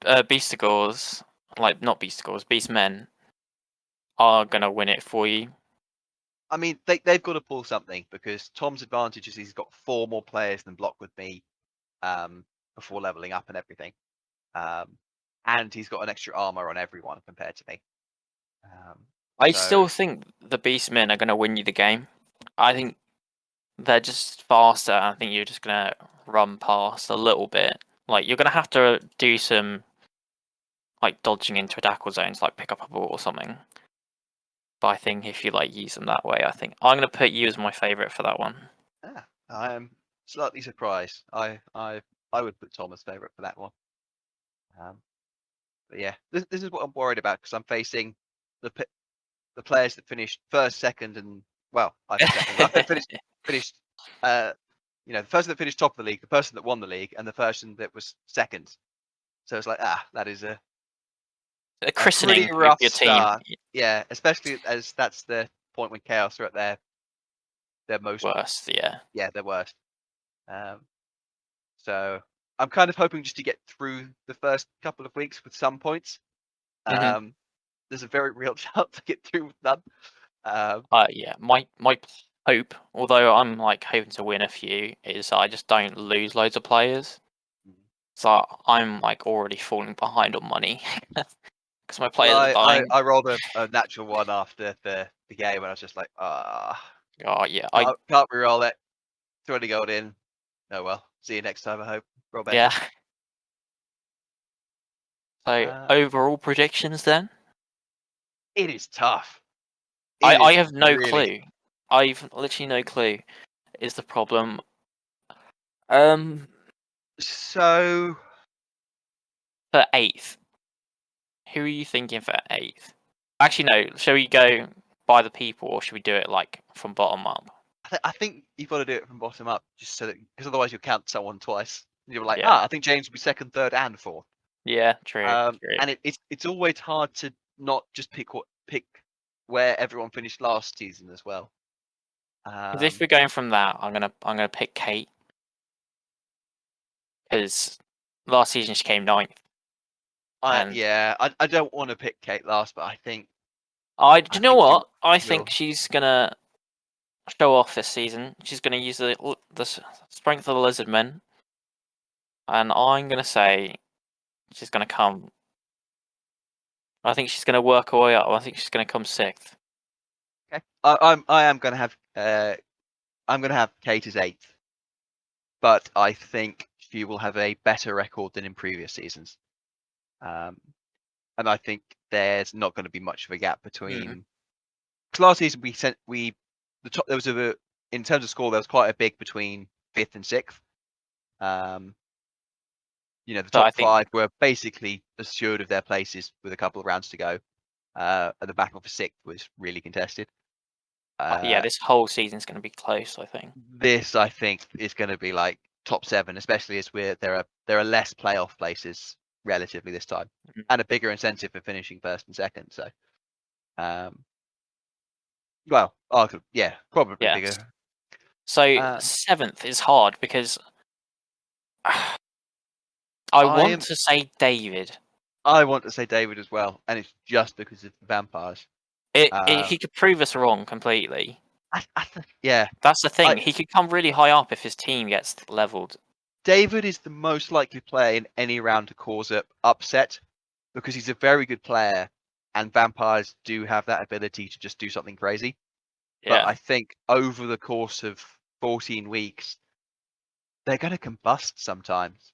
Beasticles, like not Beasticles, Beastmen, are gonna win it for you. I mean, they've got to pull something because Tom's advantage is he's got 4 more players than block with me before leveling up and everything. And he's got an extra armor on everyone compared to me. I So still think the Beastmen are gonna win you the game. I think they're just faster. I think you're just gonna run past a little bit. Like you're gonna have to do some like dodging into tackle zones, like pick up a ball or something. But I think if you like use them that way, I think I'm gonna put you as my favorite for that one. I am slightly surprised. I would put Tom as favorite for that one. But yeah, this is what I'm worried about because I'm facing the players that finished first, second, and well, I think second. But finished. The person that finished top of the league, the person that won the league, and the person that was second. So it's like, that is a Christening pretty of rough your team. start. Yeah, especially as that's the point when Chaos are at their most Worst, yeah. Yeah, their worst. So I'm kind of hoping just to get through the first couple of weeks with some points. There's a very real chance to get through with none. Yeah, my hope, although I'm like hoping to win a few, is I just don't lose loads of players. So I'm like already falling behind on money because my players are dying. I rolled a natural one after the game, and I was just like, Oh yeah, can't re-roll it. 20 gold in. Oh well. See you next time. I hope. Roll better. yeah. So overall predictions then? It is tough. I have no really... clue. I've literally no clue. Is the problem? So For 8th, who are you thinking for 8th? Actually, no. Shall we go by the people, or should we do it like from bottom up? I think you've got to do it from bottom up, just so that because otherwise you'll count someone twice. You're like, Yeah. I think James will be second, third, and fourth. Yeah, true. And it's always hard to not just pick where everyone finished last season as well. Because if we're going from that, I'm gonna pick Kate because last season she came 9th. I don't want to pick Kate last, but I think. Do you know what? I think she's gonna show off this season. She's gonna use the strength of the lizard men, and I'm gonna say she's gonna come. I think she's gonna work her way up. I think she's gonna come 6th. Okay. I am gonna have I'm gonna have Kate as 8th, but I think she will have a better record than in previous seasons. And I think there's not going to be much of a gap between. Because last season there was in terms of score there was quite a big between 5th and 6th. The top 5 were basically assured of their places with a couple of rounds to go. And the battle for 6th was really contested. Yeah, this whole season's going to be close, I think. This, I think, is going to be like top 7, especially as there are less playoff places relatively this time, and a bigger incentive for finishing first and second. So, probably bigger. So 7th is hard because I want to say David. I want to say David as well, and it's just because of the vampires. He could prove us wrong completely. Yeah, that's the thing. He could come really high up if his team gets leveled. David is the most likely player in any round to cause an upset because he's a very good player, and vampires do have that ability to just do something crazy. Yeah. But I think over the course of 14 weeks, they're going to combust sometimes.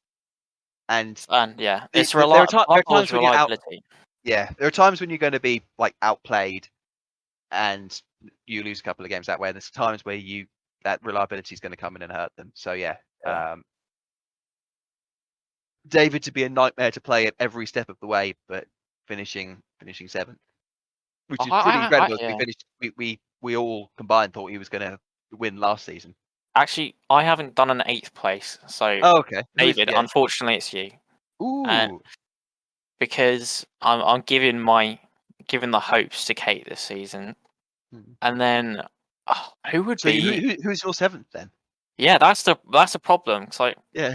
And yeah, it's there are times when reliability. there are times when you're going to be like outplayed, and you lose a couple of games that way. And there's times where that reliability is going to come in and hurt them. So yeah. David to be a nightmare to play at every step of the way, but finishing 7th. which is pretty incredible. Yeah. We finished. We all combined thought he was going to win last season. Actually, I haven't done an 8th place, so Oh, okay. David, unfortunately, it's you. Ooh. Because I'm giving the hopes to Kate this season, and then who would be? Who's your 7th then? Yeah, that's the problem. It's like Yeah.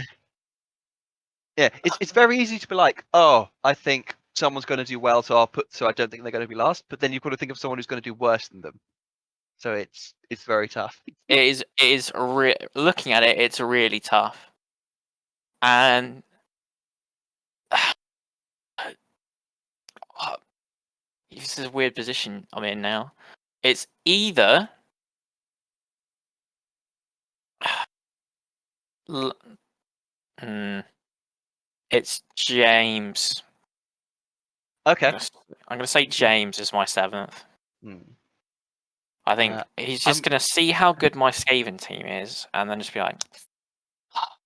It's very easy to be like, oh, I think someone's going to do well, so I don't think they're going to be last. But then you've got to think of someone who's going to do worse than them. So it's very tough. it is looking at it, it's really tough, and this is a weird position I'm in now. It's either it's James. Okay. I'm gonna say James is my 7th. I think he's just gonna see how good my Skaven team is, and then just be like,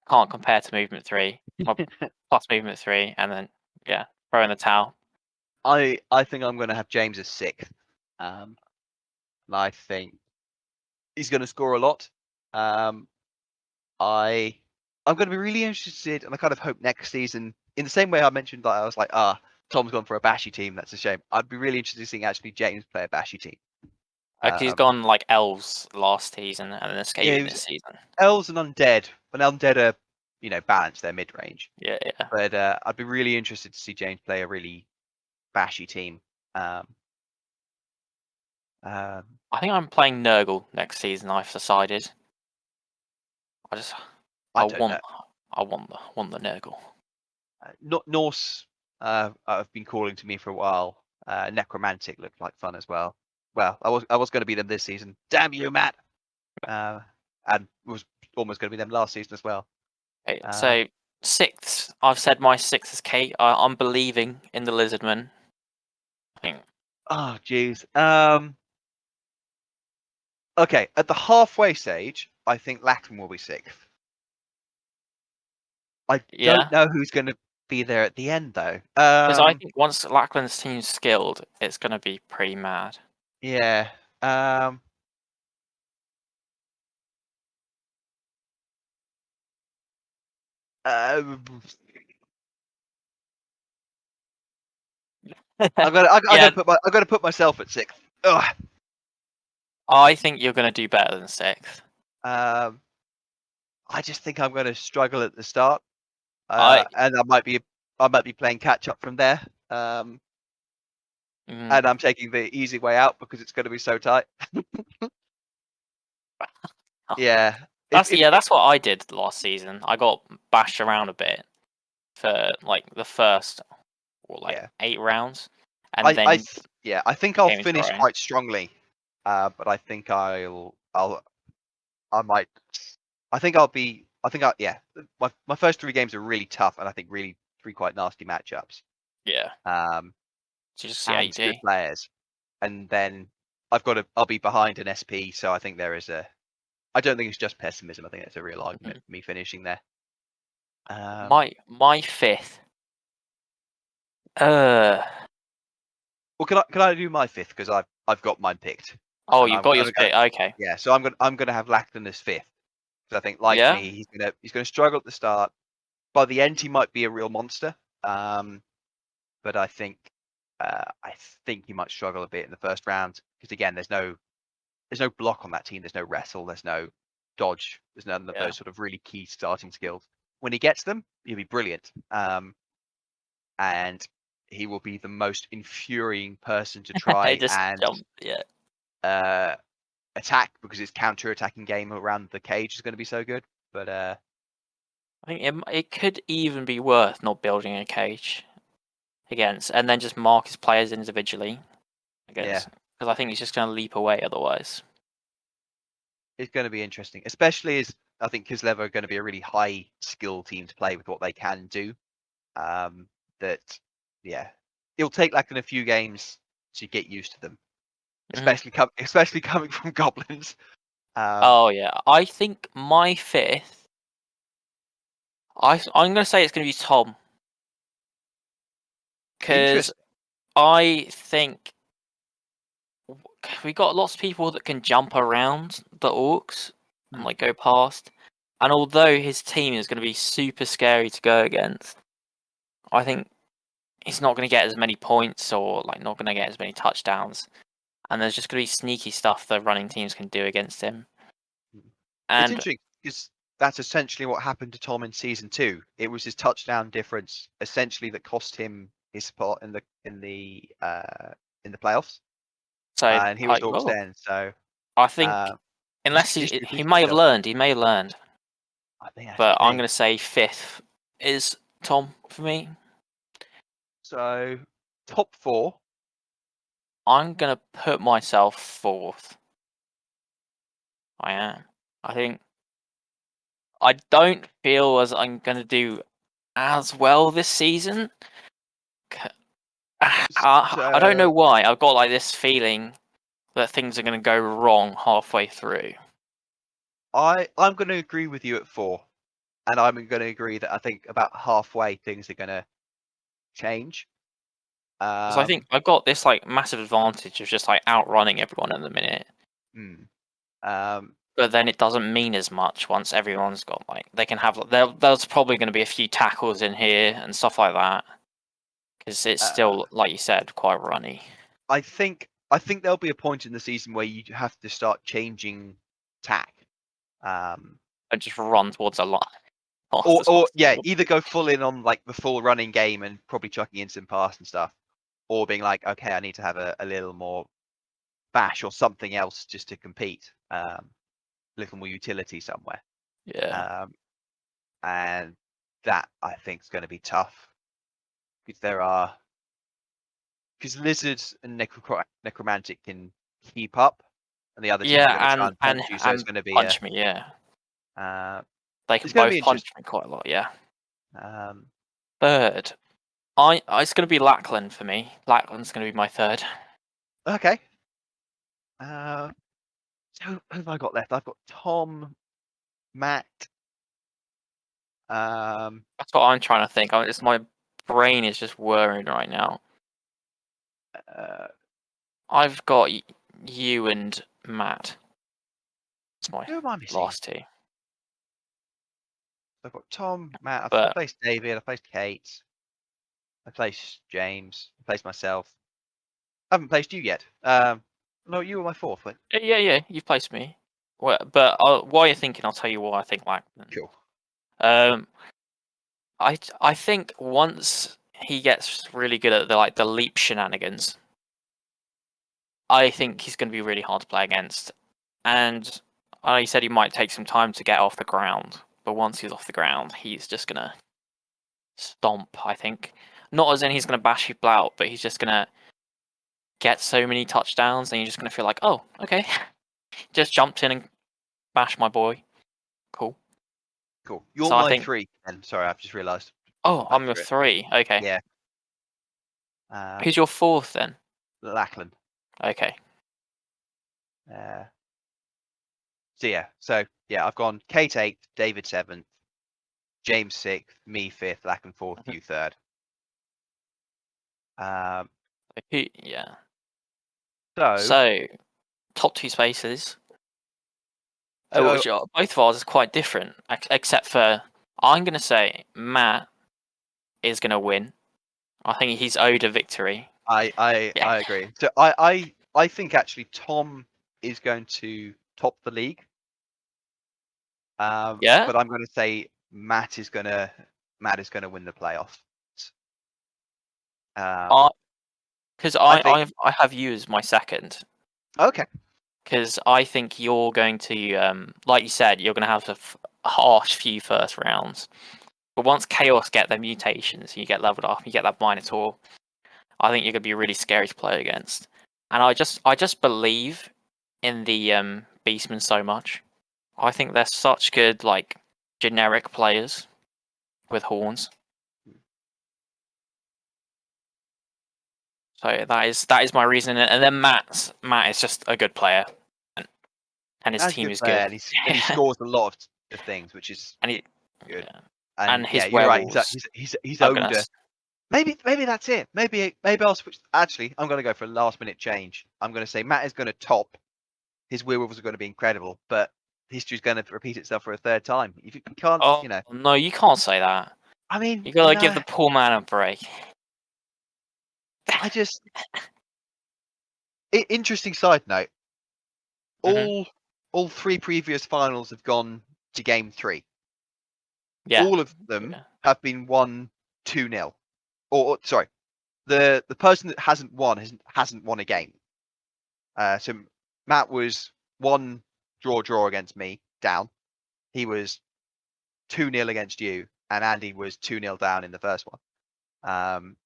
can't compare to movement 3, plus movement 3, and then throw in the towel. I think I'm going to have James as 6th. I think he's going to score a lot. I'm going to be really interested, and I kind of hope next season, in the same way I mentioned that I was like, Tom's gone for a bashy team. That's a shame. I'd be really interested in seeing actually James play a bashy team. He's gone like elves last season and then Skaven this season. Elves and undead, but undead are balanced. They're mid range. Yeah. But I'd be really interested to see James play a really bashy team. I think I'm playing Nurgle next season. I've decided. I want the Nurgle. Norse have been calling to me for a while. Necromantic looked like fun as well. Well, I was going to be them this season. Damn you, Matt! And was almost going to be them last season as well. Okay, so 6th, I've said my 6th is Kate. I'm believing in the Lizardman. Oh, jeez. Okay, at the halfway stage, I think Lachlan will be 6th. I don't know who's going to be there at the end, though. Because I think once Lachlan's team's skilled, it's going to be pretty mad. Yeah. I'm gonna put myself at 6th. Ugh. I think you're going to do better than 6th. I just think I'm going to struggle at the start, and I might be playing catch up from there. And I'm taking the easy way out because it's going to be so tight. Yeah. That's what I did last season. I got bashed around a bit for like the first 8 rounds, and I think I'll finish quite strongly, but I think my first 3 games are really tough, and I think really 3 quite nasty matchups. Yeah. So just see and good players, and then I'll be behind an SP, so I think there is I don't think it's just pessimism. I think it's a real argument for me finishing there. My 5th. Well, can I do my 5th because I've got mine picked. Oh, you've got yours picked. Okay. Yeah, so I'm gonna have Lachlan as 5th because I think me, he's gonna struggle at the start. By the end, he might be a real monster. But I think he might struggle a bit in the first round because again, there's no block on that team. There's no wrestle. There's no dodge. There's none of those sort of really key starting skills. When he gets them, he'll be brilliant. And he will be the most infuriating person to try attack because his counter-attacking game around the cage is going to be so good. But I think it could even be worth not building a cage against, and then just mark his players individually against. Because I think he's just going to leap away otherwise. It's going to be interesting, especially as I think Kislev are going to be a really high skill team to play with what they can do. It'll take like in a few games to get used to them, especially coming from goblins. I think my 5th. I'm going to say it's going to be Tom. Because I think we got lots of people that can jump around the orcs and Hmm. like go past. And although his team is going to be super scary to go against, I think he's not going to get as many points or like not going to get as many touchdowns. And there's just going to be sneaky stuff the running teams can do against him. It's And interesting because that's essentially what happened to Tom in season 2. It was his touchdown difference essentially that cost him his spot in the playoffs, so, and he was Orcs then. So I think unless history he repeats may have itself. learned, I think that's but the I'm thing. going to say 5th is Tom for me. So top 4. I'm going to put myself 4th. I am. I don't feel as I'm going to do as well this season. I don't know why. I've got like this feeling that things are going to go wrong halfway through. I'm going to agree with you at 4, and I'm going to agree that I think about halfway things are going to change. Because I think I've got this like massive advantage of just like outrunning everyone in the minute. But then it doesn't mean as much once everyone's got like they can have. There's probably going to be a few tackles in here and stuff like that. Because it's still, like you said, quite runny. I think there'll be a point in the season where you have to start changing tack. And just run towards a line. Or yeah, either go full in on like the full running game and probably chucking in some pass and stuff, or being like, okay, I need to have a little more bash or something else just to compete, a little more utility somewhere. Yeah. And that I think is going to be tough because lizards and necromantic can keep up, and the other teams are going to try and punch you. So it's going to be punch me. Yeah. They can both punch me quite a lot. Yeah. Third, it's going to be Lackland for me. Lackland's going to be my 3rd. Okay. So who have I got left? I've got Tom, Matt. That's what I'm trying to think. My brain is just whirring right now. I've got you and Matt. That's my last 2. I've got Tom, Matt. I've placed David. I've placed Kate. I placed James. I placed myself. I haven't placed you yet. No, you were my 4th. But... Yeah, you've placed me. Well, but while you're thinking, I'll tell you why I think Lackland. Cool. I think once he gets really good at the leap shenanigans, I think he's going to be really hard to play against. And I know you said he might take some time to get off the ground, but once he's off the ground, he's just going to stomp, I think. Not as in he's going to bash people out, but he's just going to get so many touchdowns, and you're just going to feel like, oh, okay. Just jumped in and bashed my boy. Cool. You're so my 3. And sorry, I've just realised. Oh, I'm your 3. Okay. Yeah. Who's your 4th then? Lackland. Okay. So I've gone Kate 8th, David 7th, James 6th, me 5th, Lackland 4th, you 3rd. Yeah. So top 2 spaces. Which both of ours is quite different, except for I'm going to say Matt is going to win. I think he's owed a victory. I agree. So I think actually Tom is going to top the league. Yeah. But I'm going to say Matt is going to win the playoffs. Because I have you as my 2nd. Okay. Because I think you're going to, like you said, you're going to have a harsh few first rounds. But once Chaos get their mutations, you get leveled up, you get that Minotaur, I think you're going to be really scary to play against. And I just believe in the Beastmen so much. I think they're such good, like, generic players with horns. So that is my reason. And then Matt is just a good player, and his team is good. And he scores a lot of things, which is good. Yeah. And his you're right. werewolves He's owned Maybe that's it. Maybe I'll switch. Actually, I'm going to go for a last-minute change. I'm going to say Matt is going to top. His werewolves are going to be incredible, but history's going to repeat itself for a third time. You can't, Oh no, you can't say that. I mean, You gotta give the poor man a break. I just. Interesting side note. Mhm. All three previous finals have gone to game 3. Yeah. All of them Yeah. have been won 2-0. Or sorry, the person that hasn't won hasn't won a game. So Matt was 1 draw against me down. He was 2-0 against you, and Andy was 2-0 down in the first one.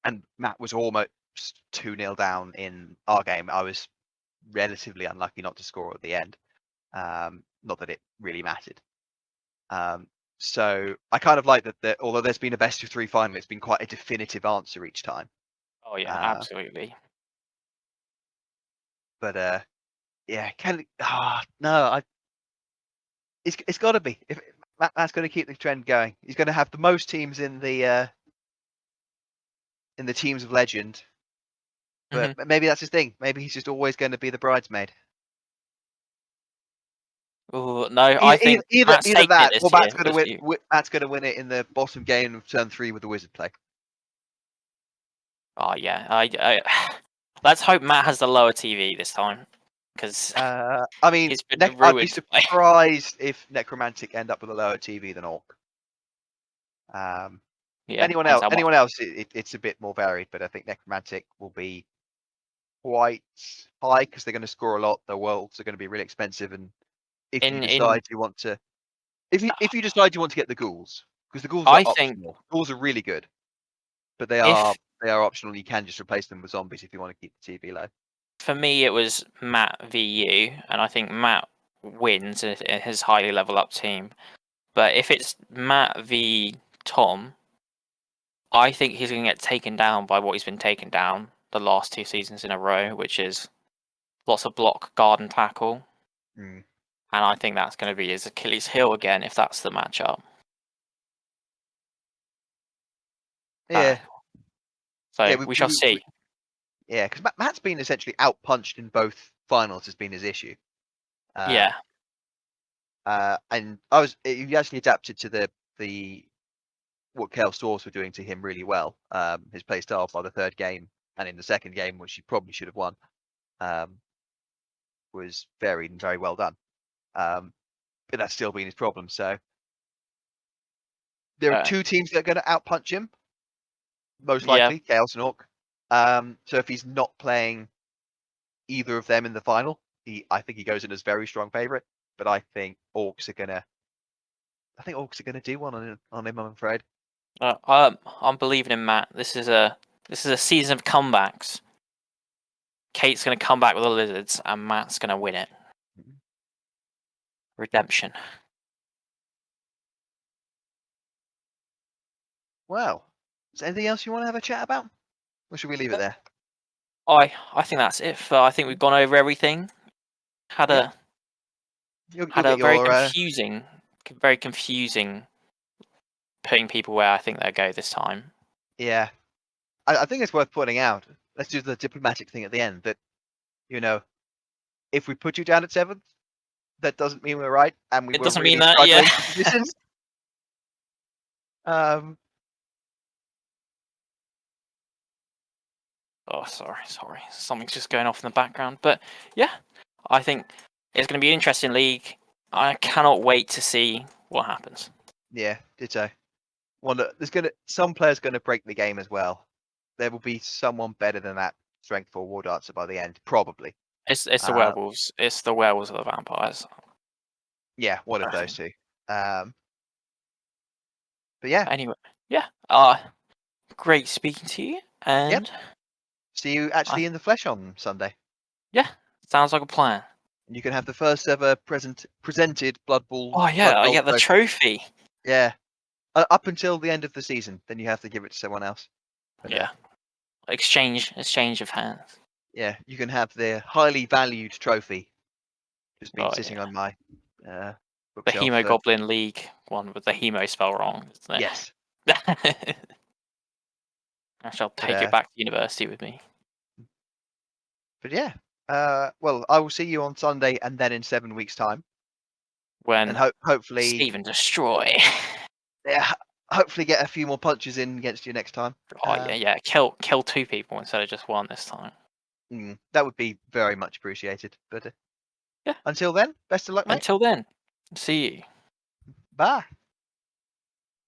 And Matt was almost 2-0 down in our game. I was relatively unlucky not to score at the end. Not that it really mattered. So I kind of like that although there's been a best of 3 final, it's been quite a definitive answer each time. Oh yeah, absolutely. But yeah, no, it's got to be. If Matt's going to keep the trend going, he's going to have the most teams in the teams of legend. But maybe that's his thing. Maybe he's just always going to be the bridesmaid. Oh no, I think either Matt's taking that, it or this Matt's year. going to win. Matt's going to win it in the bottom game of turn 3 with the wizard play. Oh yeah, I let's hope Matt has the lower TV this time, because I mean, it's been I'd be ruined. surprised if Necromantic end up with a lower TV than Orc. Yeah, anyone else, it's a bit more varied, but I think Necromantic will be quite high because they're going to score a lot. The worlds are going to be really expensive, and if you decide you want to, if you decide you want to get the ghouls, because the ghouls are optional. Ghouls are really good, but they are optional. You can just replace them with zombies if you want to keep the TV low. For me, it was Matt v you, and I think Matt wins in his highly level up team. But if it's Matt v Tom, I think he's going to get taken down by what he's been taken down the last 2 seasons in a row, which is lots of block, guard, and tackle. And I think that's going to be his Achilles heel again if that's the matchup. Yeah. So we shall see. Yeah, because Matt's been essentially outpunched in both finals has been his issue. Yeah. And he actually adapted to the what Chaos Dwarves were doing to him really well. His play style by the third game and in the second game, which he probably should have won, was very well done. But that's still been his problem. So there are 2 teams that are going to outpunch him, most likely Chaos and Orc. So if he's not playing either of them in the final, I think he goes in as very strong favourite. But I think Orcs are gonna do one on him. I'm afraid. I'm believing in Matt. This is a season of comebacks. Kate's gonna come back with the lizards, and Matt's gonna win it. Redemption. Well, is there anything else you want to have a chat about? Or should we leave it there? I think that's it. I think we've gone over everything. Had a very confusing putting people where I think they'll go this time. Yeah, I think it's worth pointing out. Let's do the diplomatic thing at the end. That if we put you down at 7th, that doesn't mean we're right, and it doesn't mean that. Yeah. Positions. Oh, sorry. Something's just going off in the background. But yeah, I think it's going to be an interesting league. I cannot wait to see what happens. Yeah, ditto. Some players going to break the game as well. There will be someone better than that strength 4 war dancer by the end, probably. It's the werewolves. It's the werewolves or the vampires. Yeah, one of those 2. But yeah. Anyway, yeah. Great speaking to you, and see you actually in the flesh on Sunday. Yeah, sounds like a plan. You can have the first ever presented Blood Bowl. Oh yeah, I get the trophy. Yeah, up until the end of the season, then you have to give it to someone else. But, yeah, exchange of hands. Yeah, you can have the highly valued trophy. Just been sitting on my the Haemo-Goblin League one with the Hemo spell wrong. Yes. I shall take it back to university with me. But yeah, well, I will see you on Sunday and then in 7 weeks' time. When and hopefully Stephen destroy. Yeah, hopefully get a few more punches in against you next time. Oh yeah. Kill 2 people instead of just 1 this time. That would be very much appreciated. But yeah. Until then, best of luck, mate. Until then, see you. Bye.